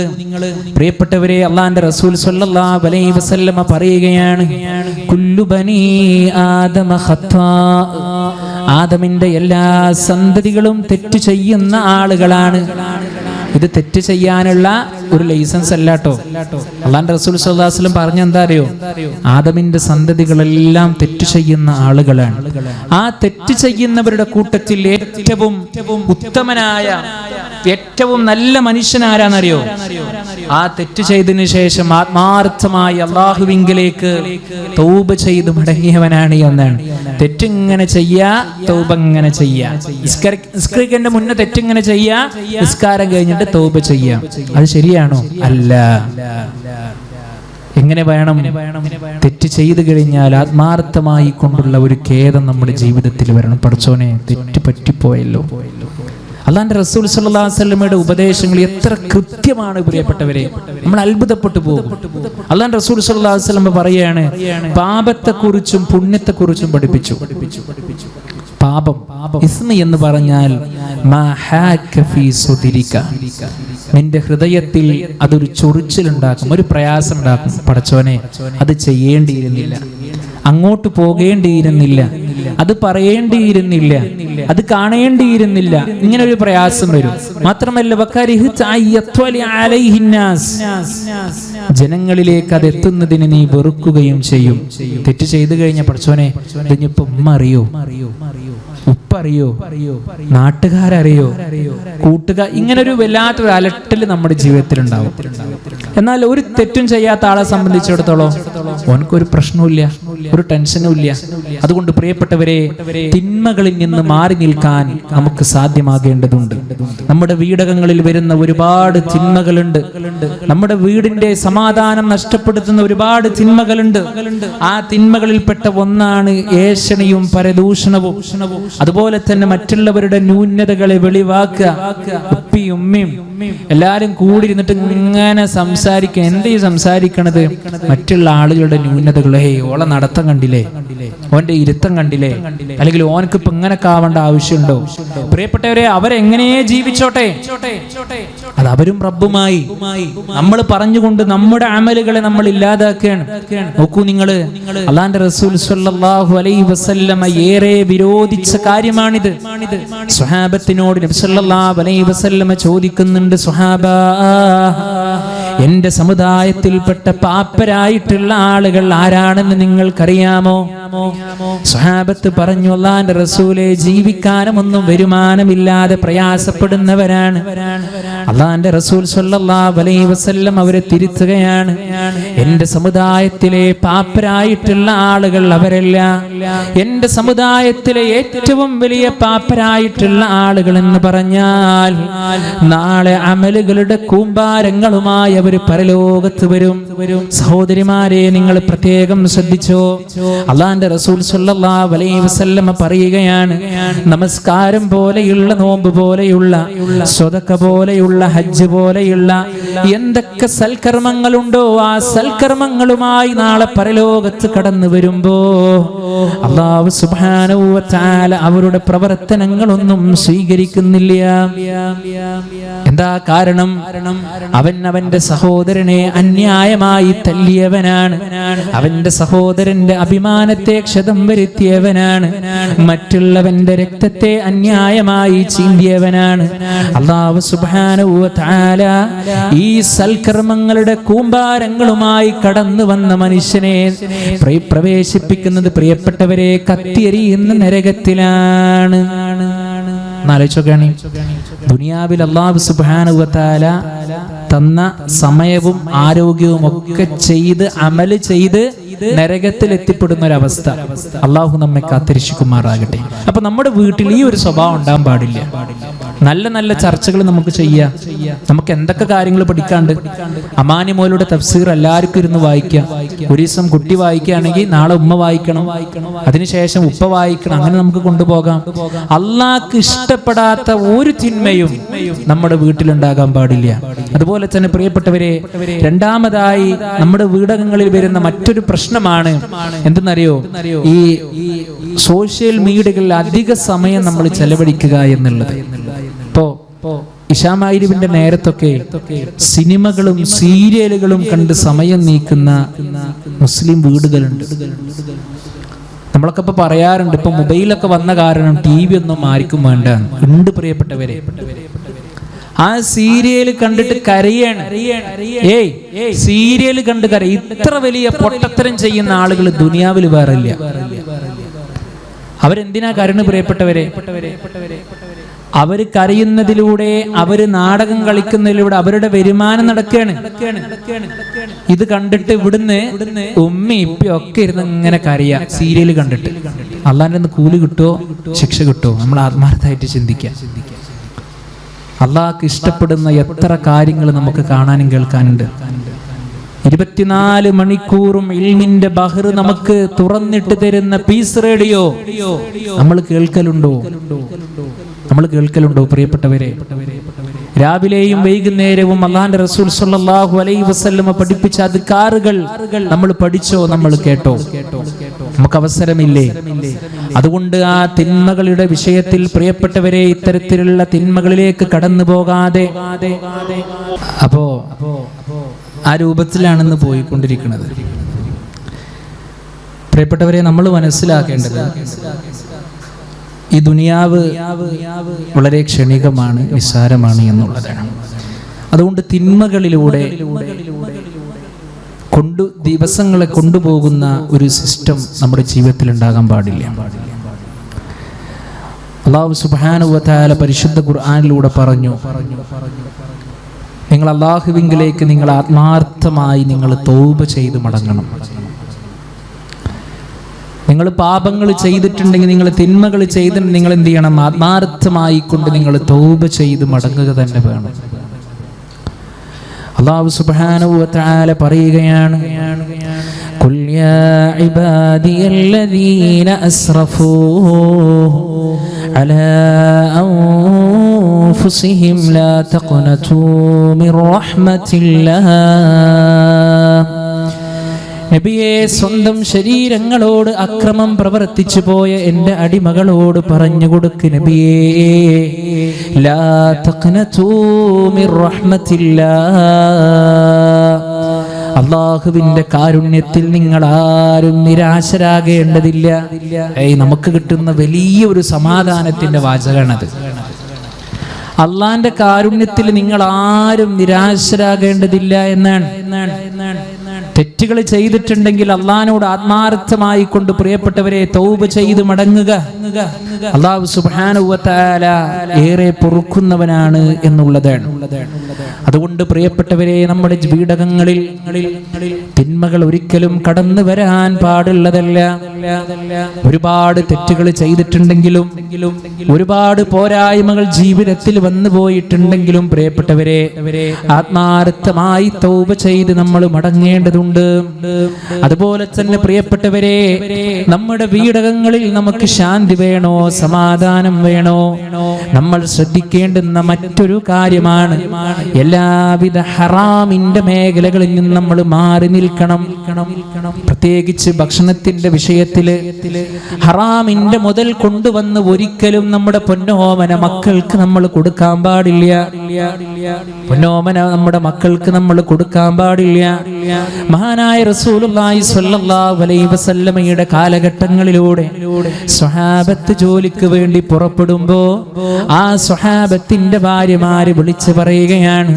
പ്രിയപ്പെട്ടവരെ, അള്ളാന്റെ റസൂൽ സ്വല്ലല്ലാഹു അലൈഹി വസല്ലമ പറയുകയാണ്, കുല്ലു ബനീ ആദമ ഖത്താ. ആദമിന്റെ എല്ലാ സന്തതികളും തെറ്റ് ചെയ്യുന്ന ആളുകളാണ്. ഇത് തെറ്റ് ചെയ്യാനുള്ള ഒരു ലൈസൻസ് അല്ലാട്ടോ. അള്ളാന്റെ റസൂൽ സ്വല്ലല്ലാഹു അലൈഹി വസല്ലം പറഞ്ഞ എന്താ അറിയോ? ആദമിന്റെ സന്തതികളെല്ലാം തെറ്റ് ചെയ്യുന്ന ആളുകളാണ്. ആ തെറ്റ് ചെയ്യുന്നവരുടെ കൂട്ടത്തിൽ ഏറ്റവും ഉത്തമനായ, ഏറ്റവും നല്ല മനുഷ്യൻ ആരാന്നറിയോ? ആ തെറ്റ് ചെയ്തതിനു ശേഷം ആത്മാർത്ഥമായി അള്ളാഹുവിങ്കലേക്ക് തൗബ ചെയ്ത് മടങ്ങിയവനാണ് എന്നാണ്. തെറ്റിങ്ങനെ ചെയ്യാ, തൗബ ഇങ്ങനെ ചെയ്യാ. നിസ്കരിക്കേണ്ട മുന്നേ തെറ്റിങ്ങനെ ചെയ്യാ, നിസ്കാരം കഴിഞ്ഞിട്ട് തൗബ ചെയ്യാം. അത് ശരിയാണോ? അല്ല. എങ്ങനെ വേണം? തെറ്റ് ചെയ്തു കഴിഞ്ഞാൽ ആത്മാർത്ഥമായി കൊണ്ടുള്ള ഒരു ഖേദം നമ്മുടെ ജീവിതത്തിൽ വരണം. പടച്ചോനെ, തെറ്റ് പറ്റിപ്പോയല്ലോ. അള്ളാന്റെ റസൂൽ സ്വല്ലല്ലാഹു അലൈഹി വസല്ലമയുടെ ഉപദേശങ്ങൾ എത്ര കൃത്യമാണ് പ്രിയപ്പെട്ടവരെ, നമ്മൾ അത്ഭുതപ്പെട്ടു പോകും. അള്ളാന്റെ റസൂൽ സ്വല്ലല്ലാഹു അലൈഹി വസല്ലമ പറയാണ്, പാപത്തെക്കുറിച്ചും പുണ്യത്തെക്കുറിച്ചും പഠിപ്പിച്ചു. പാപം, ഇസ്മ എന്ന് പറഞ്ഞാൽ നിന്റെ ഹൃദയത്തിൽ അതൊരു ചൊറിച്ചിലുണ്ടാക്കും, ഒരു പ്രയാസം ഉണ്ടാക്കും. പടച്ചോനെ, അത് ചെയ്യേണ്ടിയിരുന്നില്ല, അങ്ങോട്ട് പോകേണ്ടിയിരുന്നില്ല, അത് പറയേണ്ടിയിരുന്നില്ല, അത് കാണേണ്ടിയിരുന്നില്ല, ഇങ്ങനെ ഒരു പ്രയാസം വരും. മാത്രമല്ല, ജനങ്ങളിലേക്ക് അത് എത്തുന്നതിന് നീ വെറുക്കുകയും ചെയ്യും. തെറ്റ് ചെയ്തു കഴിഞ്ഞ പടച്ചോനെ, ഇതിനിപ്പോ ഉമ്മ അറിയോ, ഉപ്പറിയോ, നാട്ടുകാരറിയോ, കൂട്ടുകാർ, ഇങ്ങനെ ഒരു വല്ലാത്തൊരു അലട്ടല് നമ്മുടെ ജീവിതത്തിൽ ഉണ്ടാവും. എന്നാൽ ഒരു തെറ്റും ചെയ്യാത്ത ആളെ സംബന്ധിച്ചിടത്തോളം ഓനക്കൊരു പ്രശ്നവുമില്ല, ഒരു ടെൻഷനും ഇല്ല. അതുകൊണ്ട് പ്രിയപ്പെട്ടവരെ, തിന്മകളിൽ നിന്ന് മാറി നിൽക്കാൻ നമുക്ക് സാധ്യമാകേണ്ടതുണ്ട്. നമ്മുടെ വീടകങ്ങളിൽ വരുന്ന ഒരുപാട് തിന്മകളുണ്ട്. നമ്മുടെ വീടിന്റെ സമാധാനം നഷ്ടപ്പെടുത്തുന്ന ഒരുപാട് തിന്മകളുണ്ട്. ആ തിന്മകളിൽപ്പെട്ട ഒന്നാണ് ഏഷണിയും പരദൂഷണവും. അതുപോലെ അതുപോലെ തന്നെ മറ്റുള്ളവരുടെ ന്യൂനതകളെ വെളിവാക്കുക. ഉപ്പിയും ഉമ്മയും എല്ലാരും കൂടി ഇരുന്നിട്ട് ഇങ്ങനെ സംസാരിക്കുക. എന്തീ സംസാരിക്കണത്? മറ്റുള്ള ആളുകളുടെ ന്യൂനതകളെ, ഓളെ നടത്തം കണ്ടില്ലേ, ഓന്റെ ഇരുത്തം കണ്ടില്ലേ, അല്ലെങ്കിൽ ഓനക്ക് ഇപ്പൊ ഇങ്ങനൊക്കെ ആവേണ്ട ആവശ്യമുണ്ടോ? പ്രിയപ്പെട്ടവരെ, അവരെങ്ങനെയേ ജീവിച്ചോട്ടെ, അത് അവരും റബ്ബുമായി. നമ്മൾ പറഞ്ഞുകൊണ്ട് നമ്മുടെ അമലുകളെ നമ്മൾ ഇല്ലാതാക്കുകയാണ്. നോക്കൂ നിങ്ങള്, അല്ലാഹുവിന്റെ റസൂൽ സ്വല്ലല്ലാഹു അലൈഹി വസല്ലമ ഏറെ വിരോധിച്ച കാര്യമാണിത്. സ്വഹാബത്തിനോട് നബി സ്വല്ലല്ലാഹു അലൈഹി വസല്ലമ ചോദിക്കുന്നുണ്ട്, സ്വഹാബാ, എന്റെ സമുദായത്തിൽപ്പെട്ട പാപ്പരായിട്ടുള്ള ആളുകൾ ആരാണെന്ന് നിങ്ങൾക്കറിയാമോ? സ്വഹാബത്ത് പറഞ്ഞു, അല്ലാഹുവിന്റെ റസൂലേ, ജീവിക്കാനും ഒന്നും വരുമാനമില്ലാതെ പ്രയാസപ്പെടുന്നവരാണ്. അല്ലാഹുവിന്റെ റസൂൽ സ്വല്ലല്ലാഹു അലൈഹി വസല്ലം അവരെ തിരുത്തുകയാണ്. എന്റെ സമുദായത്തിലെ പാപ്പരായിട്ടുള്ള ആളുകൾ അവരല്ല. എന്റെ സമുദായത്തിലെ ഏറ്റവും വലിയ പാപ്പരായിട്ടുള്ള ആളുകൾ എന്ന് പറഞ്ഞാൽ നാളെ അമലുകളുടെ കൂമ്പാരങ്ങളുമായി അവർ പരലോകത്ത് വരും. സഹോദരിമാരെ, നിങ്ങൾ പ്രത്യേകം ശ്രദ്ധിച്ചോ. അല്ലാഹുവിന്റെ റസൂൽ സ്വല്ലല്ലാഹു അലൈഹി വസല്ലം പറയുകയാണ്, നമസ്കാരം പോലെയുള്ള, നോമ്പ് പോലെയുള്ള, സ്വതക്ക പോലെയുള്ള, ഹജ്ജ് പോലെയുള്ള എന്തൊക്കെ സൽക്കർമ്മങ്ങളുണ്ടോ ആ സൽക്കർമ്മങ്ങളുമായി നാളെ പരലോകത്ത് കടന്നു വരുമ്പോ അല്ലാഹു സുബ്ഹാനഹു വ തആല അവരുടെ പ്രവർത്തനങ്ങളൊന്നും സ്വീകരിക്കുന്നില്ല. എന്താ കാരണം? അവന്റെ സഹോദരനെ അന്യായമായി തല്ലിയവനാണ്. അവന്റെ സഹോദരന്റെ അഭിമാനത്തെ ക്ഷതം വരുത്തിയവനാണ്. മറ്റുള്ളവന്റെ രക്തത്തെ അന്യായമായി ചീന്തിയവനാണ്. അല്ലാഹു സുബ്ഹാനഹു വ തആല ഈ സൽക്കർമ്മങ്ങളുടെ കൂമ്പാരങ്ങളുമായി കടന്നു വന്ന മനുഷ്യനെ പ്രവേശിപ്പിക്കുന്നത്, പ്രിയപ്പെട്ടവരെ, കത്തിയെരിയുന്ന നരകത്തിലാണ്. ആലോചിച്ചോക്കാണ്, ദുനിയാവിൽ അല്ലാഹു സുബ്ഹാനഹു വ തആല തന്ന സമയവും ആരോഗ്യവും ഒക്കെ ചെയ്ത് അമല് ചെയ്ത് നരകത്തിൽ എത്തിപ്പെടുന്ന ഒരവസ്ഥ അല്ലാഹു നമ്മെ കാത്തിരക്ഷിക്കുമാറാകട്ടെ. അപ്പൊ നമ്മുടെ വീട്ടിൽ ഈ ഒരു സ്വഭാവം ഉണ്ടാകാൻ പാടില്ല. നല്ല നല്ല ചർച്ചകൾ നമുക്ക് ചെയ്യാം. നമുക്ക് എന്തൊക്കെ കാര്യങ്ങൾ പഠിക്കാണ്ട്. അമാനി മോലയുടെ തഫ്സീർ എല്ലാവർക്കും ഇരുന്ന് വായിക്കാം. ഒരു ദിവസം കുട്ടി വായിക്കുകയാണെങ്കിൽ നാളെ ഉമ്മ വായിക്കണം, അതിനുശേഷം ഉപ്പ വായിക്കണം. അങ്ങനെ നമുക്ക് കൊണ്ടുപോകാം. അള്ളാഹ്ക്ക് ഇഷ്ടപ്പെടാത്ത ഒരു തിന്മയും നമ്മുടെ വീട്ടിലുണ്ടാകാൻ പാടില്ല. അതുപോലെ തന്നെ പ്രിയപ്പെട്ടവരെ, രണ്ടാമതായി നമ്മുടെ വീടകങ്ങളിൽ വരുന്ന മറ്റൊരു പ്രശ്നമാണ് എന്തെന്നറിയോ? ഈ സോഷ്യൽ മീഡിയകളിൽ അധിക സമയം നമ്മൾ ചെലവഴിക്കുക എന്നുള്ളത്. ഇപ്പോ ഇശാമായിരിവിന്റെ നേരത്തൊക്കെ സിനിമകളും സീരിയലുകളും കണ്ട് സമയം നീക്കുന്ന മുസ്ലിം വീടുകളുണ്ട്. നമ്മളൊക്കെ ഇപ്പൊ പറയാറുണ്ട്, ഇപ്പൊ മൊബൈലൊക്കെ വന്ന കാരണം TV ഒന്നും ആർക്കും വേണ്ട ഉണ്ട്. പ്രിയപ്പെട്ടവരെ, ആ സീരിയൽ കണ്ടിട്ട് കരയാണ്. സീരിയൽ കണ്ട് കരയും. ഇത്ര വലിയ പൊട്ടത്തരം ചെയ്യുന്ന ആളുകൾ ദുനിയാവിൽ വേറെ ഇല്ല. അവരെന്തിനാ കരണ്? പ്രിയപ്പെട്ടവരെ, അവര് കരയുന്നതിലൂടെ, അവര് നാടകം കളിക്കുന്നതിലൂടെ അവരുടെ വരുമാനം നടക്കുകയാണ്. ഇത് കണ്ടിട്ട് ഇവിടുന്ന് ഉമ്മി ഇപ്പൊക്കെ ഇരുന്ന് ഇങ്ങനെ കരയാ സീരിയൽ കണ്ടിട്ട്. അള്ളാന്റെ കൂലി കിട്ടുമോ, ശിക്ഷ കിട്ടുമോ? നമ്മൾ ആത്മാർത്ഥമായിട്ട് ചിന്തിക്കാം. അള്ളാഹ്ക്ക് ഇഷ്ടപ്പെടുന്ന എത്ര കാര്യങ്ങൾ നമുക്ക് കാണാനും കേൾക്കാനുണ്ട്. 24 മണിക്കൂറും ഇൽമിന്റെ ബഹർ നമുക്ക് തുറന്നിട്ട് തരുന്ന പീസ് റേഡിയോ നമ്മൾ കേൾക്കലുണ്ടോ? പ്രിയപ്പെട്ടവരെ, രാവിലെയും വൈകുന്നേരവും അല്ലാഹുവിന്റെ റസൂൽ സ്വല്ലല്ലാഹു അലൈഹി വസല്ലമ പഠിപ്പിച്ച അദ്കാറുകൾ നമ്മൾ പഠിച്ചോ, നമ്മൾ കേട്ടോ? നമുക്ക് അവസരമില്ലേ? അതുകൊണ്ട് ആ തിന്മകളുടെ വിഷയത്തിൽ പ്രിയപ്പെട്ടവരെ, ഇത്തരത്തിലുള്ള തിന്മകളിലേക്ക് കടന്നു പോകാതെ അപ്പോ ആ രൂപത്തിലാണെന്ന് പോയിക്കൊണ്ടിരിക്കുന്നത്. പ്രിയപ്പെട്ടവരെ, നമ്മൾ മനസ്സിലാക്കേണ്ടത് ഈ ദുനിയാവ് വളരെ ക്ഷണികമാണ്, നിസ്സാരമാണ് എന്നുള്ളതാണ്. അതുകൊണ്ട് തിന്മകളിലൂടെ ദിവസങ്ങളെ കൊണ്ടുപോകുന്ന ഒരു സിസ്റ്റം നമ്മുടെ ജീവിതത്തിൽ ഉണ്ടാകാൻ പാടില്ല. അല്ലാഹു സുബ്ഹാനഹു വ തആല പരിശുദ്ധ ഖുർആനിലൂടെ പറഞ്ഞു, നിങ്ങൾ അല്ലാഹുവിലേക്ക് നിങ്ങൾ ആത്മാർത്ഥമായി നിങ്ങൾ തൗബ ചെയ്ത് മടങ്ങണം. നിങ്ങൾ പാപങ്ങൾ ചെയ്തിട്ടുണ്ടെങ്കിൽ, നിങ്ങൾ തിന്മകൾ ചെയ്തിട്ടുണ്ടെങ്കിൽ നിങ്ങൾ എന്ത് ചെയ്യണം? ആത്മാർത്ഥമായി കൊണ്ട് നിങ്ങൾ തൗബ ചെയ്ത് മടങ്ങുക തന്നെ വേണം. അല്ലാഹു സുബ്ഹാനഹു വ തആല പറയുകയാണ്, ഖുൽ യാ ഇബാദിയല്ലദീന അസ്റഫൂ അലാ അൻഫുസിഹിം ലാ തഖ്നതൂ മിർ റഹ്മത്തില്ലാഹ്. നബിയെ, സ്വന്തം ശരീരങ്ങളോട് അക്രമം പ്രവർത്തിച്ചു പോയ എൻ്റെ അടിമകളോട് പറഞ്ഞു കൊടുക്ക് നബിയേ, ലാ തഖ്നതൂ മിർ റഹ്മത്തില്ലാഹ്, അള്ളാഹുവിന്റെ കാരുണ്യത്തിൽ നിങ്ങൾ ആരും നിരാശരാകേണ്ടതില്ല. നമുക്ക് കിട്ടുന്ന വലിയ ഒരു സമാധാനത്തിന്റെ വാചകമാണത്. അള്ളാന്റെ കാരുണ്യത്തിൽ നിങ്ങൾ ആരും നിരാശരാകേണ്ടതില്ല എന്നാണ്. തെറ്റുകൾ ചെയ്തിട്ടുണ്ടെങ്കിൽ അള്ളാഹിനോട് ആത്മാർത്ഥമായി കൊണ്ട് പ്രിയപ്പെട്ടവരെ തൗബ ചെയ്ത് മടങ്ങുക. അല്ലാഹു സുബ്ഹാനഹു വ തആല ഏറെ പൊറുക്കുന്നവനാണ് എന്നുള്ളതാണ്. അതുകൊണ്ട് പ്രിയപ്പെട്ടവരെ, നമ്മുടെ വീടകങ്ങളിൽ തിന്മകൾ ഒരിക്കലും കടന്നു വരാൻ പാടുള്ളതല്ല. ഒരുപാട് തെറ്റുകൾ ചെയ്തിട്ടുണ്ടെങ്കിലും ഒരുപാട് പോരായ്മകൾ ജീവിതത്തിൽ വന്നു പോയിട്ടുണ്ടെങ്കിലും പ്രിയപ്പെട്ടവരെ, ആത്മാർത്ഥമായി തൗബ ചെയ്ത് നമ്മൾ മടങ്ങേണ്ടതുണ്ട്. അതുപോലെ തന്നെ പ്രിയപ്പെട്ടവരെ, നമ്മുടെ വീടകങ്ങളിൽ നമുക്ക് ശാന്തി വേണോ, സമാധാനം വേണോ, നമ്മൾ ശ്രദ്ധിക്കേണ്ടുന്ന മറ്റൊരു കാര്യമാണ് എല്ലാവിധ ഹറാമിന്റെ മേഖലകളിൽ നിന്ന് നമ്മൾ മാറി നിൽക്കണം. പ്രത്യേകിച്ച് ഭക്ഷണത്തിന്റെ വിഷയത്തില് ഹറാമിന്റെ മുതൽ കൊണ്ടുവന്ന് ഒരിക്കലും നമ്മുടെ പൊന്നോമന മക്കൾക്ക് നമ്മൾ കൊടുക്കാൻ പാടില്ല. പൊന്നോമന നമ്മുടെ മക്കൾക്ക് നമ്മൾ കൊടുക്കാൻ പാടില്ല. മഹാനായ റസൂലുള്ളാഹി സ്വല്ലല്ലാഹു അലൈഹി വസല്ലമയുടെ കാലഘട്ടങ്ങളിലൂടെ സ്വഹാബത്ത് ജോലിക്ക് വേണ്ടി പുറപ്പെടുമ്പോ ആ സ്വഹാബത്തിന്റെ ഭാര്യമാര് വിളിച്ചു പറയുകയാണ്,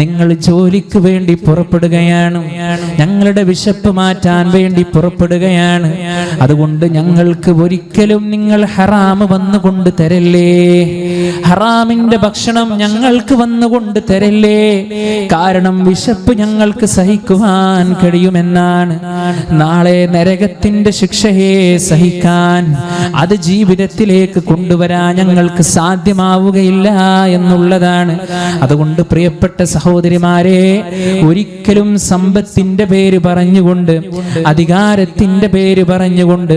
നിങ്ങൾ ജോലിക്ക് വേണ്ടി പുറപ്പെടുകയാണ്, ഞങ്ങളുടെ വിശപ്പ് മാറ്റാൻ വേണ്ടി പുറപ്പെടുകയാണ്, അതുകൊണ്ട് ഞങ്ങൾക്ക് ഒരിക്കലും നിങ്ങൾ ഹറാമ് വന്നുകൊണ്ട് തരല്ലേ, ഹറാമിന്റെ ഭക്ഷണം ഞങ്ങൾക്ക് വന്നുകൊണ്ട് തരല്ലേ, കാരണം വിശപ്പ് ഞങ്ങൾക്ക് സഹിക്കുവാൻ കഴിയുമെന്നാണ്. നാളെ നരകത്തിന്റെ ശിക്ഷയെ സഹിക്കാൻ, അത് ജീവിതത്തിലേക്ക് കൊണ്ടുവരാൻ ഞങ്ങൾക്ക് സാധ്യമാവുകയില്ല എന്നുള്ളതാണ്. അതുകൊണ്ട് പ്രിയപ്പെട്ട സഹോദരിമാരെ, ഒരിക്കലും സമ്പത്തിന്റെ പേര് പറഞ്ഞുകൊണ്ട്, അധികാരത്തിന്റെ പേര് പറഞ്ഞുകൊണ്ട്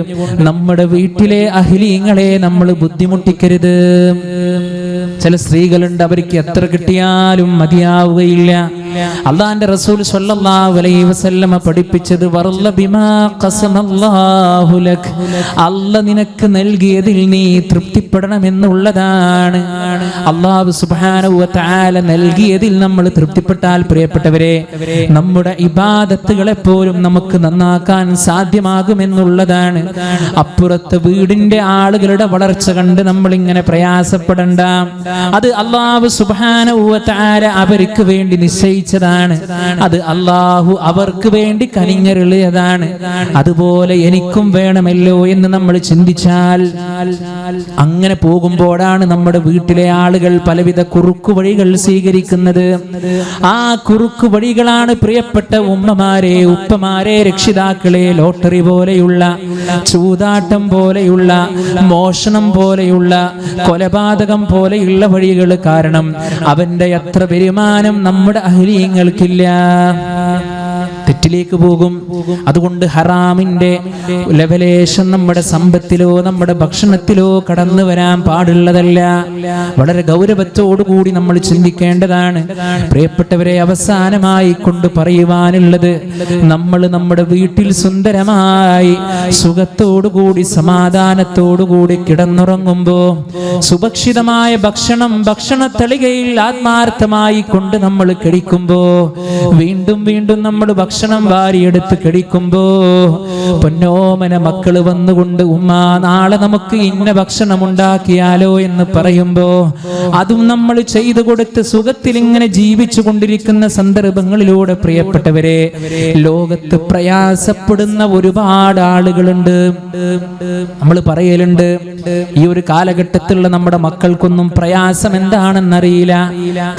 നമ്മുടെ വീട്ടിലെ അഹ്ലീങ്ങളെ നമ്മൾ ബുദ്ധിമുട്ടിക്കരുത്. ചില സ്ത്രീകളുണ്ട്, അവർക്ക് എത്ര കിട്ടിയാലും മതിയാവുകയില്ല. അല്ലാഹുവിന്റെ റസൂൽ സ്വല്ലല്ലാഹു അലൈഹി വസല്ലമ പഠിപ്പിച്ചത് വർള ബിമാ ഖസമല്ലാഹു ലക്, അല്ലാഹ് നിനക്ക് നൽകിയതിൽ നീ തൃപ്തിപ്പെടണമെന്നുള്ളതാണ്. അല്ലാഹു സുബ്ഹാനഹു വ തആല നൽകിയതിൽ നമ്മൾ തൃപ്തിപ്പെട്ടാൽ പ്രിയപ്പെട്ടവരെ, നമ്മുടെ ഇബാദത്തുകളെ പോലും നമുക്ക് നന്നാക്കാൻ സാധ്യമാകുമെന്നുള്ളതാണ്. അപ്പുറത്ത് വീടിന്റെ ആളുകളുടെ വളർച്ച കണ്ട് നമ്മൾ ഇങ്ങനെ പ്രയാസപ്പെടണ്ട. അത് അല്ലാഹു സുബ്ഹാനഹു വ തആല അവർക്ക് വേണ്ടി നിശ്ചയിച്ചതാണ്. അത് അല്ലാഹു അവർക്ക് വേണ്ടി കനിഞ്ഞരുളിയതാണ്. അതുപോലെ എനിക്കും വേണമല്ലോ എന്ന് നമ്മൾ ചിന്തിച്ചാൽ, അങ്ങനെ പോകുമ്പോഴാണ് നമ്മുടെ വീട്ടിലെ ആളുകൾ പലവിധ കുറുക്കു വഴികൾ സ്വീകരിക്കുന്നത്. ആ കുറുക്കു വഴികളാണ് പ്രിയപ്പെട്ട ഉമ്മമാരെ, ഉപ്പമാരെ, രക്ഷിതാക്കളെ ലോട്ടറി പോലെയുള്ള, ചൂതാട്ടം പോലെയുള്ള, മോഷണം പോലെയുള്ള, കൊലപാതകം പോലെയുള്ള വഴികൾ. കാരണം അവന്റെ അത്ര വരുമാനം നമ്മുടെ അഹ്ലീങ്ങൾക്കില്ല, തെറ്റിലേക്ക് പോകും. അതുകൊണ്ട് ഹറാമിന്റെ ലവലേശം നമ്മുടെ സമ്പത്തിലോ നമ്മുടെ ഭക്ഷണത്തിലോ കടന്നു വരാൻ പാടുള്ളതല്ല. വളരെ ഗൗരവത്തോടുകൂടി നമ്മൾ ചിന്തിക്കേണ്ടതാണ്. പ്രിയപ്പെട്ടവരെ, അവസാനമായി കൊണ്ട് പറയുവാനുള്ളത്, നമ്മൾ നമ്മുടെ വീട്ടിൽ സുന്ദരമായി സുഖത്തോടുകൂടി സമാധാനത്തോടുകൂടി കിടന്നുറങ്ങുമ്പോ സുഭക്ഷിതമായ ഭക്ഷണത്തളികയിൽ ആത്മാർത്ഥമായി കൊണ്ട് നമ്മൾ കഴിക്കുമ്പോ, വീണ്ടും വീണ്ടും നമ്മൾ ഭക്ഷണം വാരിയെടുത്ത് കഴിക്കുമ്പോ പൊന്നോമന മക്കള് വന്നുകൊണ്ട് ഉമ്മ നാളെ നമുക്ക് ഇന്ന ഭക്ഷണം ഉണ്ടാക്കിയാലോ എന്ന് പറയുമ്പോ, അതും നമ്മൾ ചെയ്തു കൊടുത്ത് സുഖത്തിൽ ഇങ്ങനെ ജീവിച്ചു കൊണ്ടിരിക്കുന്ന സന്ദർഭങ്ങളിലൂടെ പ്രിയപ്പെട്ടവരെ, ലോകത്ത് പ്രയാസപ്പെടുന്ന ഒരുപാട് ആളുകളുണ്ട്. നമ്മൾ പറയലുണ്ട്, ഈ ഒരു കാലഘട്ടത്തിലുള്ള നമ്മുടെ മക്കൾക്കൊന്നും പ്രയാസം എന്താണെന്നറിയില്ല.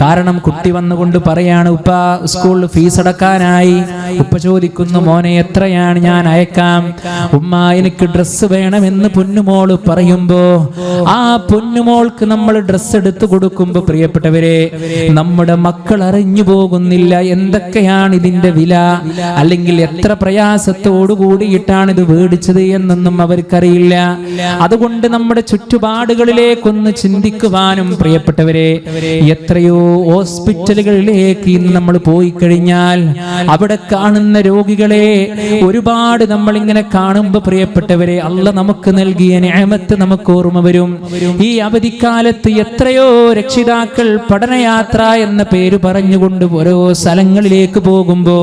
കാരണം കുട്ടി വന്നുകൊണ്ട് പറയാണ്, ഉപ്പ സ്കൂളിൽ ഫീസ് അടക്കാനായി, ഉപ്പ ചോദിക്കുന്നു, മോനെ എത്രയാണ് ഞാൻ അയക്കാം? ഉമ്മ എനിക്ക് ഡ്രസ്സ് വേണമെന്ന് പൊന്നുമോള് പറയുമ്പോ ആ പൊന്നുമോൾക്ക് നമ്മൾ ഡ്രസ്സ് എടുത്തു കൊടുക്കുമ്പോ പ്രിയപ്പെട്ടവരെ, നമ്മുടെ മക്കൾ അറിഞ്ഞു പോകുന്നില്ല എന്തൊക്കെയാണ് ഇതിന്റെ വില, അല്ലെങ്കിൽ എത്ര പ്രയാസത്തോടു കൂടിയിട്ടാണ് ഇത് മേടിച്ചത് എന്നൊന്നും അവർക്കറിയില്ല. അതുകൊണ്ട് നമ്മുടെ ചുറ്റുപാടുകളിലേക്കൊന്ന് ചിന്തിക്കുവാനും പ്രിയപ്പെട്ടവരെ, എത്രയോ ഹോസ്പിറ്റലുകളിലേക്ക് ഇന്ന് നമ്മൾ പോയി കഴിഞ്ഞാൽ അവിടെ കാണുന്ന രോഗികളെ ഒരുപാട് നമ്മൾ ഇങ്ങനെ കാണുമ്പോ പ്രിയപ്പെട്ടവരെ, അള്ളാഹ് നമുക്ക് നൽകിയ നിഅമത്ത് നമുക്ക് ഓർമ്മ വരും. ഈ അവധിക്കാലത്ത് എത്രയോ രക്ഷിതാക്കൾ പഠനയാത്ര എന്ന പേര് പറഞ്ഞുകൊണ്ട് ഓരോ സ്ഥലങ്ങളിലേക്ക് പോകുമ്പോ,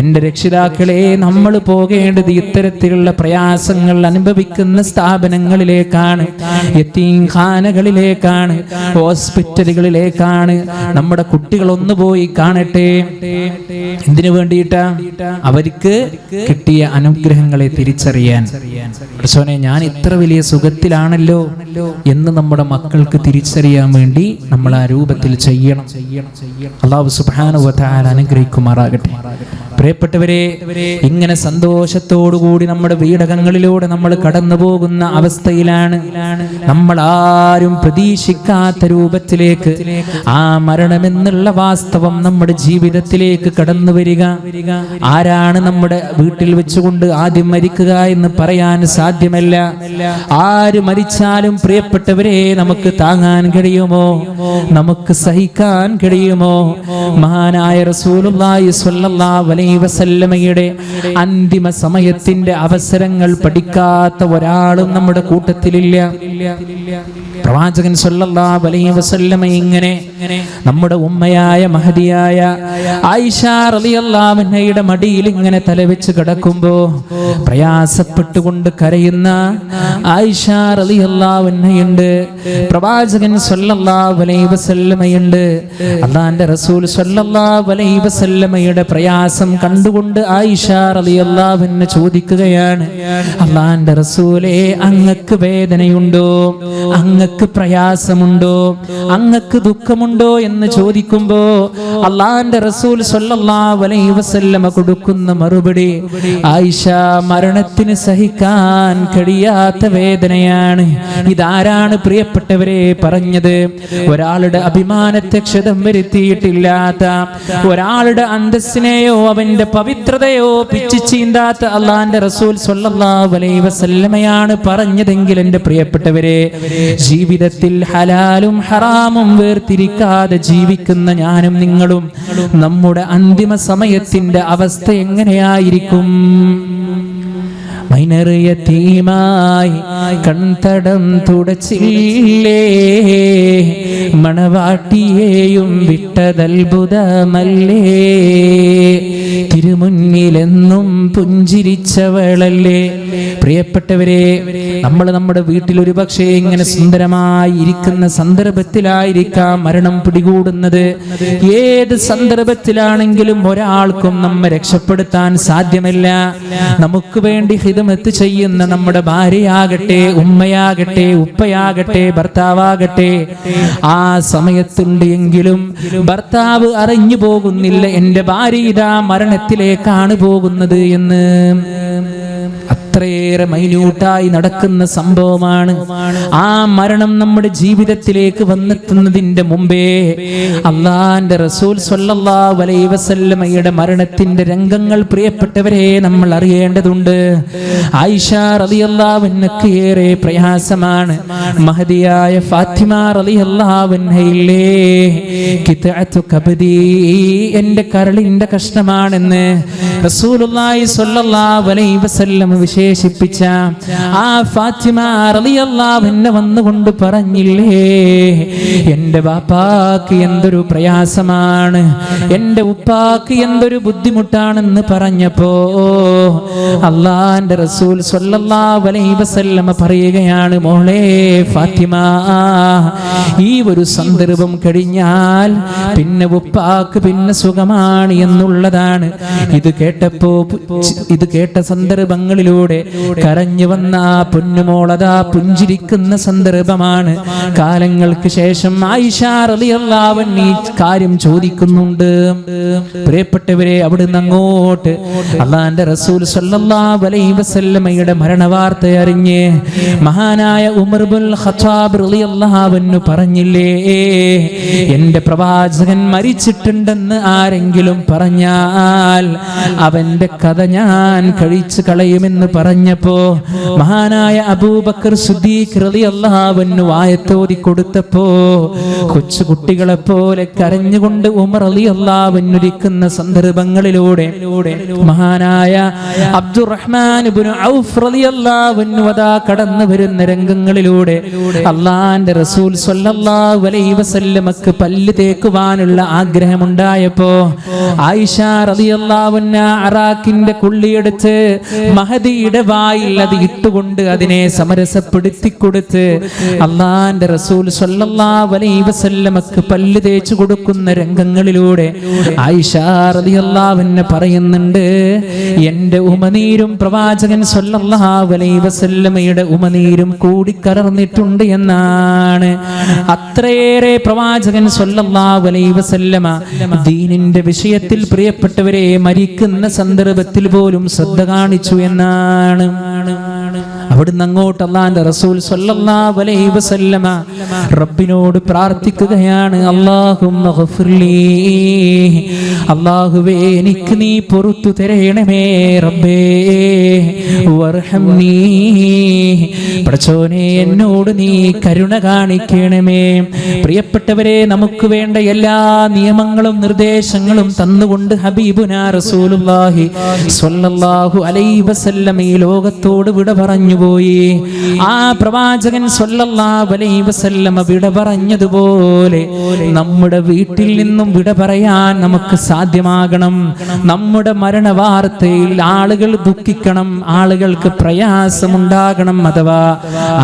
എന്റെ രക്ഷിതാക്കളെ, നമ്മൾ പോകേണ്ടത് ഇത്തരത്തിലുള്ള പ്രയാസങ്ങൾ അനുഭവിക്കുന്ന സ്ഥാപനങ്ങളിലേക്കാണ്, യതീംഖാനകളിലേക്കാണ്, ഹോസ്പിറ്റലുകളിലേക്കാണ്. നമ്മുടെ കുട്ടികൾ ഒന്ന് പോയി കാണട്ടെ. എന്തിനു വേണ്ടിയിട്ടാ? അവർക്ക് കിട്ടിയ അനുഗ്രഹങ്ങളെ തിരിച്ചറിയാൻ. പ്രസവനെ, ഞാൻ ഇത്ര വലിയ സുഖത്തിലാണല്ലോ എന്ന് നമ്മുടെ മക്കൾക്ക് തിരിച്ചറിയാൻ വേണ്ടി നമ്മൾ ആ രൂപത്തിൽ ചെയ്യണം. അല്ലാഹു സുബ്ഹാനഹു വ തആല അനുഗ്രഹിക്കുമാറാകട്ടെ. പ്രിയപ്പെട്ടവരെ, ഇങ്ങനെ സന്തോഷത്തോടുകൂടി നമ്മുടെ വീടകങ്ങളിലൂടെ നമ്മൾ കടന്നു പോകുന്ന അവസ്ഥയിലാണ് നമ്മൾ ആരും പ്രതീക്ഷിക്കാത്ത രൂപത്തിലേക്ക് ആ മരണമെന്നുള്ള വാസ്തവം നമ്മുടെ ജീവിതത്തിലേക്ക് കടന്നു വരിക. ആരാണ് നമ്മുടെ വീട്ടിൽ വെച്ചുകൊണ്ട് ആദ്യം മരിക്കുക എന്ന് പറയാൻ സാധ്യമല്ല. ആര് മരിച്ചാലും പ്രിയപ്പെട്ടവരെ, നമുക്ക് താങ്ങാൻ കഴിയുമോ? നമുക്ക് സഹിക്കാൻ കഴിയുമോ? മഹാനായ റസൂലുള്ളാഹി സ്വല്ലല്ലാഹു അലൈഹി വസല്ലമയുടെ അന്തിമ സമയത്തിന്റെ അവസരങ്ങൾ പഠിക്കാത്ത ഒരാളും നമ്മുടെ കൂട്ടത്തിലില്ല. പ്രവാചകൻ സല്ലല്ലാഹു അലൈഹി വസല്ലമ ഇങ്ങനെ നമ്മുടെ ഉമ്മയായ മഹദിയായ ആയിഷ റളിയല്ലാഹു അൻഹയുടെ മടിയിൽ ഇങ്ങനെ തലവെച്ച് കിടക്കുമ്പോ പ്രയാസപ്പെട്ടുകൊണ്ട് കരയുന്ന ആയിഷ റളിയല്ലാഹു അൻഹയുണ്ട്. പ്രവാചകൻ സല്ലല്ലാഹു അലൈഹി വസല്ലമയുണ്ട്. അല്ലാഹുവിന്റെ റസൂൽ സല്ലല്ലാഹു അലൈഹി വസല്ലമയുടെ പ്രയാസം കണ്ടുകൊണ്ട് ആയിഷ റളിയല്ലാഹു അൻഹ ചോദിക്കുകയാണ്, അല്ലാഹുവിന്റെ റസൂലേ, അങ്ങക്ക് വേദനയുണ്ടോ? അങ്ങക്ക് പ്രയാസമുണ്ടോ? അങ്ങക്ക് ദുഃഖമുണ്ടോ എന്ന് ചോദിക്കുമ്പോ അല്ലാഹുവിന്റെ റസൂൽ സ്വല്ലല്ലാഹു അലൈഹി വസല്ലമ കൊടുക്കുന്ന മറുപടി, ആയിഷ, മരണത്തിന് സഹിക്കാൻ കഴിയാത്ത വേദനയാണ്. ഇതാരാണ് പ്രിയപ്പെട്ടവരെ പറഞ്ഞത്? ഒരാളുടെ അഭിമാനത്തെ ക്ഷതം വരുത്തിയിട്ടില്ലാത്ത, ഒരാളുടെ അന്തസ്സിനെയോ അവന്റെ പവിത്രതയോ പിച്ചു ചീന്താത്ത അല്ലാഹുവിന്റെ റസൂൽ സ്വല്ലല്ലാഹു അലൈഹി വസല്ലമയാണ് പറഞ്ഞതെങ്കിൽ, എന്റെ പ്രിയപ്പെട്ടവരെ, ജീവിതത്തിൽ ഹലാലും ഹറാമും വേർതിരിക്കാതെ ജീവിക്കുന്ന ഞാനും നിങ്ങളും നമ്മുടെ അന്തിമ സമയത്തിന്റെ അവസ്ഥ എങ്ങനെയായിരിക്കും? മൈനറിയതീമായി കൺതടം തുടച്ചില്ലേ, മണവാട്ടിയെയും വിട്ടതത്ഭുതമല്ലേ, തിരുമുന്നിലെന്നും പുഞ്ചിരിച്ചവളല്ലേ. പ്രിയപ്പെട്ടവരെ, നമ്മൾ നമ്മുടെ വീട്ടിൽ ഒരു പക്ഷേ ഇങ്ങനെ സുന്ദരമായി ഇരിക്കുന്ന സന്ദർഭത്തിലായിരിക്കാം മരണം പിടികൂടുന്നത്. ഏത് സന്ദർഭത്തിലാണെങ്കിലും ഒരാൾക്കും നമ്മെ രക്ഷപ്പെടുത്താൻ സാധ്യമല്ല. നമുക്ക് വേണ്ടി ഹിദമത്ത് ചെയ്യുന്ന നമ്മുടെ ഭാര്യയാകട്ടെ, ഉമ്മയാകട്ടെ, ഉപ്പയാകട്ടെ, ഭർത്താവാകട്ടെ, ആ സമയത്തുണ്ട് എങ്കിലും ഭർത്താവ് അറിഞ്ഞു പോകുന്നില്ല എന്റെ ഭാര്യ ഇതാ മരണത്തിലേക്കാണ് പോകുന്നത് എന്ന്. അത്രയേറെ മൈന്യൂട്ടായി നടക്കുന്ന സംഭവമാണ്. ആ മരണം നമ്മുടെ ജീവിതത്തിലേക്ക് വന്നെത്തുന്നതിന്റെ മുമ്പേ അല്ലാഹുവിന്റെ റസൂൽ സ്വല്ലല്ലാഹു അലൈഹി വസല്ലമയുടെ മരണത്തിന്റെ രംഗങ്ങൾ പ്രിയപ്പെട്ടവരെ നമ്മൾ അറിയേണ്ടതുണ്ട്. ആയിഷ റളിയല്ലാഹു അൻഹയ്ക്ക് ഏറെ പ്രയാസമാണ്. മഹദിയായ ഫാത്തിമ റളിയല്ലാഹു അൻഹയില്ലേ, ഖിത്അതു കബദി, എന്റെ കരളിന്റെ കഷ്ണമാണെന്ന് റസൂലുള്ളാഹി സ്വല്ലല്ലാഹു അലൈഹി വസല്ലം വിശേഷിപ്പിച്ച ആ ഫാത്തിമ റളിയല്ലാഹു അൻഹ വന്നുകൊണ്ട് പറഞ്ഞില്ലേ, എന്റെ ബാപ്പാക്ക് എന്തൊരു പ്രയാസമാണ്, എന്റെ ഉപ്പാക്ക് എന്തൊരു ബുദ്ധിമുട്ടാണെന്ന് പറഞ്ഞപ്പോ അല്ലാഹുവിന്റെ റസൂൽ സ്വല്ലല്ലാഹു അലൈഹി വസല്ലം പറയുകയാണ്, മോളെ ഫാത്തിമ, ഈ ഒരു സന്ദർഭം കഴിഞ്ഞാൽ പിന്നെ ഉപ്പാക്ക് പിന്നെ സുഖമാണ് എന്നുള്ളതാണ്. ഇത് കേട്ട സന്ദർഭങ്ങളിൽ രംഗങ്ങളിലൂടെ കരഞ്ഞു വന്ന ആ പൊന്നുമോളതാ പുഞ്ചിരിക്കുന്ന സന്ദർഭമാണ്. കാലങ്ങൾക്ക് ശേഷം ആയിഷ റളിയല്ലാഹു അൻഹ ഈ കാര്യം ചോദിക്കുന്നുണ്ട്. പ്രിയപ്പെട്ടവരെ, അവിടുന്ന് അങ്ങോട്ട് അല്ലാഹുവിന്റെ റസൂൽ സ്വല്ലല്ലാഹു അലൈഹി വസല്ലമയുടെ മരണവാർത്ത അറിഞ്ഞ് മഹാനായ ഉമർ ഇബ്നുൽ ഖത്താബ് റളിയല്ലാഹു അൻഹു പറഞ്ഞില്ലേ, എന്റെ പ്രവാചകൻ മരിച്ചിട്ടുണ്ടെന്ന് ആരെങ്കിലും പറഞ്ഞാൽ അവന്റെ കഥ ഞാൻ കഴിച്ചു കളയുമെന്ന് പറഞ്ഞപ്പോ മഹാനായ അബൂബക്കർ സിദ്ദീഖ് റളിയല്ലാഹു അൻഹു ആയത്തോതി കൊടുത്തപ്പോ കൊച്ചു കുട്ടികളെ പോലെ കരഞ്ഞുകൊണ്ട് ഉമർ റളിയല്ലാഹു അൻഹു ഇരിക്കുന്ന സന്ദർഭങ്ങളിലൂടെ മഹാനായ അബ്ദുറഹ്മാൻ ഇബ്നു ഔഫ് റളിയല്ലാഹു അൻഹു അതാ കടന്നു വരുന്ന രംഗങ്ങളിലൂടെ അല്ലാഹുവിന്റെ റസൂൽ സ്വല്ലല്ലാഹു അലൈഹി വസല്ലമക്ക് പല്ല് തേക്കുവാനുള്ള ആഗ്രഹമുണ്ടായപ്പോ ആയിഷ റളിയല്ലാഹു അൻഹ അറാഖിന്റെ കുള്ളിയെടുത്ത് മഹദിയുടെ വായിൽ അത് ഇട്ടുകൊണ്ട് അതിനെ സമരസപ്പെടുത്തി കൊടുത്ത് അല്ലാഹുവിന്റെ റസൂൽ സ്വല്ലല്ലാഹു അലൈഹി വസല്ലമക്ക് പല്ല് തേച്ചു കൊടുക്കുന്ന രംഗങ്ങളിലൂടെ ആയിഷ റളിയല്ലാഹു അൻഹ പറയുന്നുണ്ട്, എന്റെ ഉമനീരും പ്രവാചകൻ സ്വല്ലല്ലാഹു അലൈഹി വസല്ലമയുടെ ഉമനീരും കൂടി കലർന്നിട്ടുണ്ട് എന്നാണ്. അത്രയേറെ പ്രവാചകൻ സ്വല്ലല്ലാഹു അലൈഹി വസല്ലമ ദീനിന്റെ വിഷയത്തിൽ പ്രിയപ്പെട്ടവരെ മരിക്കുന്ന സന്ദർഭത്തിൽ പോലും ശ്രദ്ധ കാണിച്ചു എന്നാണ്. അവിടുന്ന് അങ്ങോട്ട് അല്ലാഹുവിന്റെ റസൂൽ സ്വല്ലല്ലാഹു അലൈഹി വസല്ലമ റബ്ബിനോട് പ്രാർത്ഥിക്കുകയാണ്, അല്ലാഹുമ്മ ഗഫിർലി, അല്ലാഹുവേ എനിക്ക് നീ പൊറുത്തു തരണമേ റബ്ബേ, വർഹംനി, പടച്ചോനെ എന്നോട് നീ കരുണ കാണിക്കണമേ. പ്രിയപ്പെട്ടവരെ, നമുക്ക് വേണ്ട എല്ലാ നിയമങ്ങളും നിർദ്ദേശങ്ങളും തന്നുകൊണ്ട് ഹബീബുനാ റസൂലുള്ളാഹി സ്വല്ലല്ലാഹു അലൈഹി വസല്ലം ഈ ലോകത്തോട് വിട പറഞ്ഞു പോയി. ആ പ്രവാചകൻ സ്വല്ലല്ലാഹു അലൈഹി വസല്ലം വിട പറഞ്ഞതുപോലെ നമ്മുടെ വീട്ടിൽ നിന്നും വിട പറയാൻ നമുക്ക് സാധ്യമാകണം. നമ്മുടെ മരണവാർത്തയിൽ ആളുകൾ ദുഃഖിക്കണം, ആളുകൾക്ക് പ്രയാസമുണ്ടാകണം. അഥവാ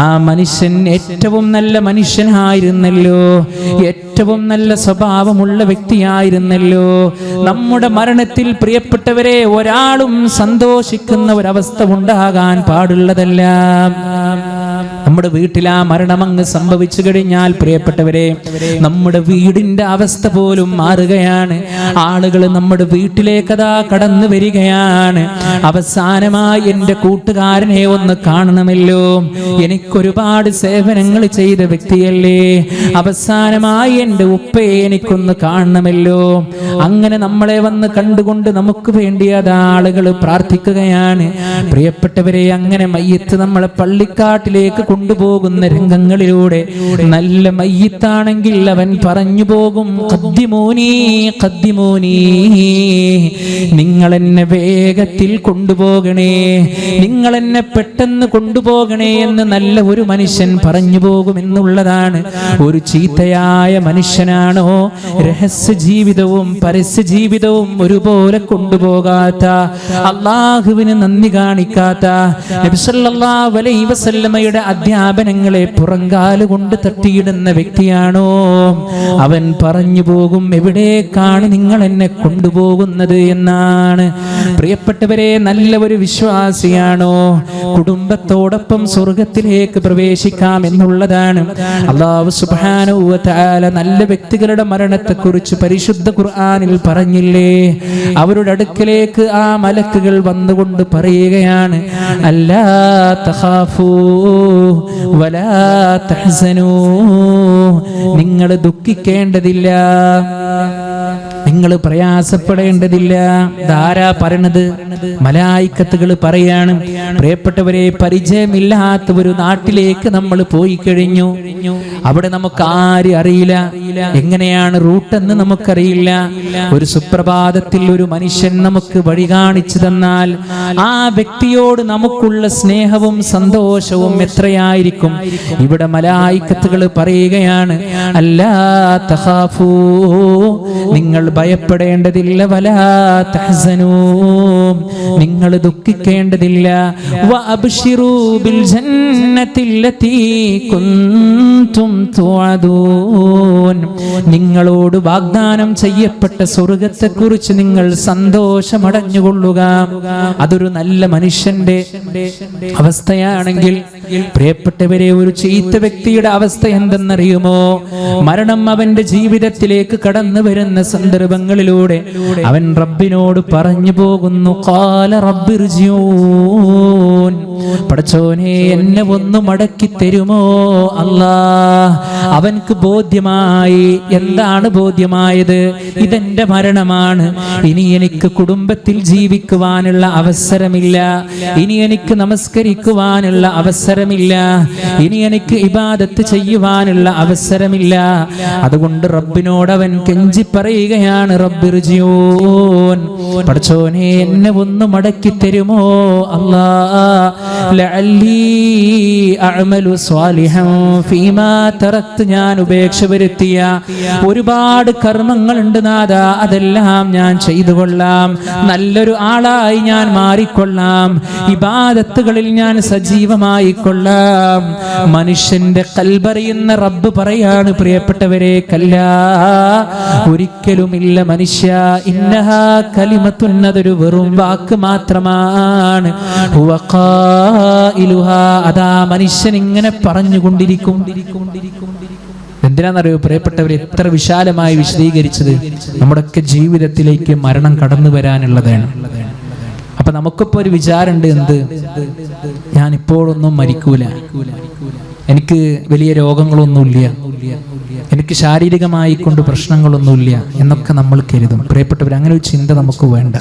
ആ മനുഷ്യൻ ഏറ്റവും നല്ല മനുഷ്യനായിരുന്നല്ലോ, ഏറ്റവും നല്ല സ്വഭാവമുള്ള വ്യക്തിയായിരുന്നല്ലോ. നമ്മുടെ മരണത്തിൽ പ്രിയപ്പെട്ടവരെ ഒരാളും സന്തോഷിക്കുന്ന ഒരവസ്ഥ ഉണ്ടാകാൻ പാടുള്ളതല്ല. നമ്മുടെ വീട്ടിൽ ആ മരണം അങ്ങ് സംഭവിച്ചു കഴിഞ്ഞാൽ പ്രിയപ്പെട്ടവരെ നമ്മുടെ വീടിന്റെ അവസ്ഥ പോലും മാറുകയാണ്. ആളുകൾ നമ്മുടെ വീട്ടിലേക്കതാ കടന്നു വരികയാണ്. അവസാനമായി എൻ്റെ കൂട്ടുകാരനെ ഒന്ന് കാണണമല്ലോ, എനിക്കൊരുപാട് സേവനങ്ങൾ ചെയ്ത വ്യക്തിയല്ലേ, അവസാനമായി എൻ്റെ ഉപ്പയെ എനിക്കൊന്ന് കാണണമല്ലോ. അങ്ങനെ നമ്മളെ വന്ന് കണ്ടുകൊണ്ട് നമുക്ക് വേണ്ടി അത് ആളുകൾ പ്രാർത്ഥിക്കുകയാണ്. പ്രിയപ്പെട്ടവരെ, അങ്ങനെ മയ്യത്ത് നമ്മളെ പള്ളിക്കാട്ടിലേക്ക് കൊണ്ടുപോകുന്ന രംഗങ്ങളിലൂടെ നല്ല മയ്യത്താണെങ്കിൽ അവൻ പറഞ്ഞു പോകും, ഖദ്ദിമൂനി ഖദ്ദിമൂനി, നിങ്ങൾ എന്നെ വേഗത്തിൽ കൊണ്ടുപോകണേ, നിങ്ങൾ എന്നെ പെട്ടെന്ന് കൊണ്ടുപോകണേ എന്ന് നല്ല ഒരു മനുഷ്യൻ പറഞ്ഞു പോകും എന്നുള്ളതാണ്. ഒരു ചീത്തയായ മനുഷ്യനാണോ രഹസ്യ ജീവിതവും പരസ്യ ജീവിതവും ഒരുപോലെ കൊണ്ടുപോകാത്ത, അള്ളാഹുവിന് നന്ദി കാണിക്കാത്ത, നബി സല്ലല്ലാഹു അലൈഹി വസല്ലമയുടെ അധ്യാപനങ്ങളെ പുറങ്കാലുകൊണ്ട് തട്ടിയിടുന്ന വ്യക്തിയാണോ അവൻ പറഞ്ഞു പോകും, എവിടേക്കാണ് നിങ്ങൾ എന്നെ കൊണ്ടുപോകുന്നത് എന്നാണ്. പ്രിയപ്പെട്ടവരെ, നല്ല ഒരു വിശ്വാസിയാണോ കുടുംബത്തോടൊപ്പം സ്വർഗത്തിലേക്ക് പ്രവേശിക്കാം എന്നുള്ളതാണ്. അല്ലാഹു സുബ്ഹാനഹു വ തആല നല്ല വ്യക്തികളുടെ മരണത്തെക്കുറിച്ച് പരിശുദ്ധ ഖുർആനിൽ പറഞ്ഞില്ലേ, അവരുടെ അടുക്കലേക്ക് ആ മലക്കുകൾ വന്നുകൊണ്ട് പറയുകയാണ്, അല്ലാ തഖാഫൂ വലാ തഹ്സനൂ, നിങ്ങൾ ദുഃഖിക്കേണ്ടതില്ല, നിങ്ങൾ പ്രയാസപ്പെടേണ്ടതില്ല. ധാരാ പറയണത് മലായിക്കത്തുകൾ പറയാണ്. പ്രിയപ്പെട്ടവരെ, പരിചയമില്ലാത്ത ഒരു നാട്ടിലേക്ക് നമ്മൾ പോയി കഴിഞ്ഞു. അവിടെ നമുക്ക് ആരും അറിയില്ല, എങ്ങനെയാണ് റൂട്ടെന്ന് നമുക്കറിയില്ല. ഒരു സുപ്രഭാതത്തിൽ ഒരു മനുഷ്യൻ നമുക്ക് വഴി കാണിച്ചു തന്നാൽ ആ വ്യക്തിയോട് നമുക്കുള്ള സ്നേഹവും സന്തോഷവും എത്രയായിരിക്കും. ഇവിടെ മലായിക്കത്തുകൾ പറയുകയാണ്, അല്ലാ തഖാഫൂ, നിങ്ങൾ ഭയപ്പെടേണ്ടതില്ല, വലാ തഹ്സനൂ, നിങ്ങൾ ദുഃഖിക്കേണ്ടതില്ല. വഅബ്ശിറൂ ബിൽ ജന്നത്തില്ലതീ കുൻതും തുഅദൂൻ, നിങ്ങളോട് വാഗ്ദാനം ചെയ്യപ്പെട്ട സ്വർഗ്ഗത്തെക്കുറിച്ച് നിങ്ങൾ സന്തോഷമടഞ്ഞുകൊള്ളുക. അതൊരു നല്ല മനുഷ്യന്റെ അവസ്ഥയാണെങ്കിൽ പ്രിയപ്പെട്ടവരെ, ഒരു ചീത്ത വ്യക്തിയുടെ അവസ്ഥ എന്തെന്നറിയുമോ? മരണം അവന്റെ ജീവിതത്തിലേക്ക് കടന്നു വരുന്ന സന്ദർഭങ്ങളിലൂടെ അവൻ റബ്ബിനോട് പറഞ്ഞു പോകുന്നു, ഖാല റബ്ബിർജിഊൻ, പടച്ചോനെ എന്നെ ഒന്ന് മടക്കി തരുമോ അല്ലാ. അവൻക്ക് ബോധ്യമായി. എന്താണ് ബോധ്യമായത്? ഇതെന്റെ മരണമാണ്. ഇനി എനിക്ക് കുടുംബത്തിൽ ജീവിക്കുവാനുള്ള അവസരമില്ല, ഇനി എനിക്ക് നമസ്കരിക്കുവാനുള്ള അവസരമില്ല, ഇനി എനിക്ക് ഇബാദത്ത് ചെയ്യുവാനുള്ള അവസരമില്ല. അതുകൊണ്ട് റബ്ബിനോട് അവൻ കെഞ്ചി പറയുകയാണ്, റബ്ബിർജിഊൻ, പടച്ചോനെ എന്നെ ഒന്ന് മടക്കി തരുമോ അല്ലാ, ലഅല്ലി അഅമലു സ്വാലിഹൻ ഫീമാ തറക്തു, ഞാൻ ഉപേക്ഷ വരുത്തിയ ഒരുപാട് കർമ്മങ്ങളുണ്ട് നാഥാ, അതെല്ലാം ഞാൻ ചെയ്തു കൊള്ളാം, നല്ലൊരു ആളായി ഞാൻ മാറിക്കൊള്ളാം, ഇബാദത്തുകളിൽ ഞാൻ സജീവമായി കൊള്ളാം. മനുഷ്യന്റെ കൽബറിയുന്ന റബ്ബ് പറയാണ്, പ്രിയപ്പെട്ടവരെ, കല്ലാ, ഒരിക്കലുമില്ല മനുഷ്യ, ഇന്നഹാ കലിമത്തുൻ, അതൊരു വെറും വാക്ക് മാത്രമാണ്. ഹുവ ഖായിലുഹാ, അതാ മനുഷ്യൻ ഇങ്ങനെ പറഞ്ഞുകൊണ്ടിരിക്കും. എന്തിനാണെന്നറിയോ പ്രിയപ്പെട്ടവർ, എത്ര വിശാലമായി വിശദീകരിച്ചത്. നമ്മുടെയൊക്കെ ജീവിതത്തിലേക്ക് മരണം കടന്നു വരാനുള്ളതാണ്. അപ്പൊ നമുക്കിപ്പോ ഒരു വിചാരമുണ്ട്, എന്ത്, ഞാനിപ്പോഴൊന്നും മരിക്കൂല, എനിക്ക് വലിയ രോഗങ്ങളൊന്നുമില്ല, എനിക്ക് ശാരീരികമായി കൊണ്ട് പ്രശ്നങ്ങളൊന്നുമില്ല എന്നൊക്കെ നമ്മൾ കരുതും. പ്രിയപ്പെട്ടവർ, അങ്ങനെ ഒരു ചിന്ത നമുക്ക് വേണ്ട.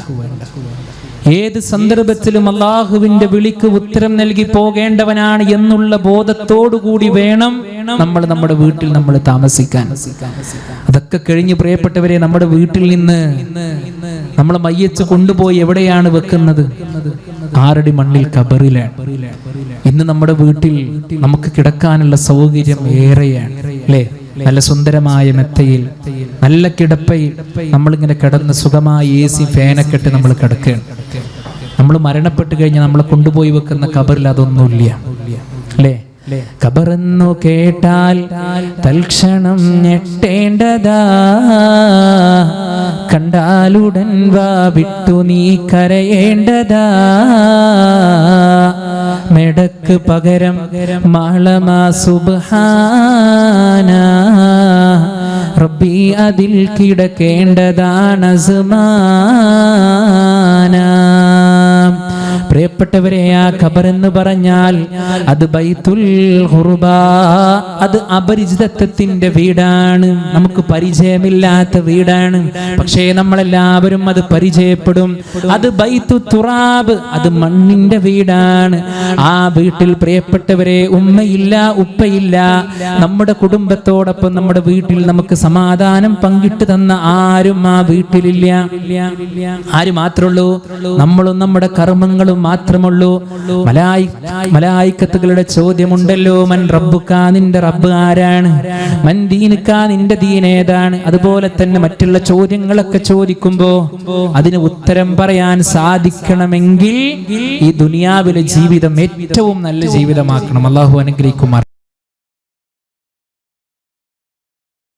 ഏത് സന്ദർഭത്തിലും അള്ളാഹുവിന്റെ വിളിക്ക് ഉത്തരം നൽകി പോകേണ്ടവനാണ് എന്നുള്ള ബോധത്തോടുകൂടി വേണം നമ്മൾ നമ്മുടെ വീട്ടിൽ നമ്മൾ താമസിക്കാൻ. അതൊക്കെ കഴിഞ്ഞ് പ്രിയപ്പെട്ടവരെ, നമ്മുടെ വീട്ടിൽ നിന്ന് നമ്മളെ മയ്യത്ത് കൊണ്ടുപോയി എവിടെയാണ് വെക്കുന്നത്? 6 അടി മണ്ണിൽ, കബറിലാണ്. ഇന്ന് നമ്മുടെ വീട്ടിൽ നമുക്ക് കിടക്കാനുള്ള സൗകര്യം ഏറെയാണ്, അല്ലേ? നല്ല സുന്ദരമായ മെത്തയിൽ, നല്ല കിടപ്പയിൽ നമ്മളിങ്ങനെ കിടന്ന് സുഖമായി AC ഫാനൊക്കെ ഇട്ട് നമ്മൾ കിടക്കുകയാണ്. നമ്മൾ മരണപ്പെട്ട് കഴിഞ്ഞാൽ നമ്മളെ കൊണ്ടുപോയി വെക്കുന്ന കബറിൽ അതൊന്നുമില്ല, അല്ലേ? കബറെന്നു കേട്ടാൽ തൽക്ഷണം ഞെട്ടേണ്ടതാ, കണ്ടാലുടൻ വാ വിട്ടു നീ കരയേണ്ടതാ, മെടക്ക് പകരം മാളമാ സുബ്ഹാന, റബ്ബി അതിൽ കിടക്കേണ്ടതാണ് അസ്മാന. പ്രിയപ്പെട്ടവരെ, ആ ഖബർ എന്ന് പറഞ്ഞാൽ അത് ബൈത്തുൽ ഖുർബ, അത് അപരിചിതത്വത്തിന്റെ വീടാണ്, നമുക്ക് പരിചയമില്ലാത്ത വീടാണ്. പക്ഷേ നമ്മളെല്ലാവരും അത് പരിചയപ്പെടും. അത് ബൈത്തു തുറാബ്, അത് മണ്ണിന്റെ വീടാണ്. ആ വീട്ടിൽ പ്രിയപ്പെട്ടവരെ, ഉമ്മയില്ല, ഉപ്പയില്ല. നമ്മുടെ കുടുംബത്തോടൊപ്പം നമ്മുടെ വീട്ടിൽ നമുക്ക് സമാധാനം പങ്കിട്ട് തന്ന ആരും ആ വീട്ടിലില്ല. ആര് മാത്രമുള്ളൂ? നമ്മളും നമ്മുടെ കർമ്മങ്ങളും മാത്രമുള്ളൂ. മലായിക്കത്തുകളുടെ ചോദ്യമുണ്ടല്ലോ, മൻ റബ്ബുക, നിന്റെ റബ്ബ് ആരാണ്? മൻ ദീനുക, നിന്റെ ദീൻ ഏതാണ്? അതുപോലെ തന്നെ മറ്റുള്ള ചോദ്യങ്ങളൊക്കെ ചോദിക്കുമ്പോ അതിന് ഉത്തരം പറയാൻ സാധിക്കണമെങ്കിൽ ഈ ദുനിയാവിലെ ജീവിതം ഏറ്റവും നല്ല ജീവിതമാക്കണം. അല്ലാഹു അനുഗ്രഹിക്കുമാർ.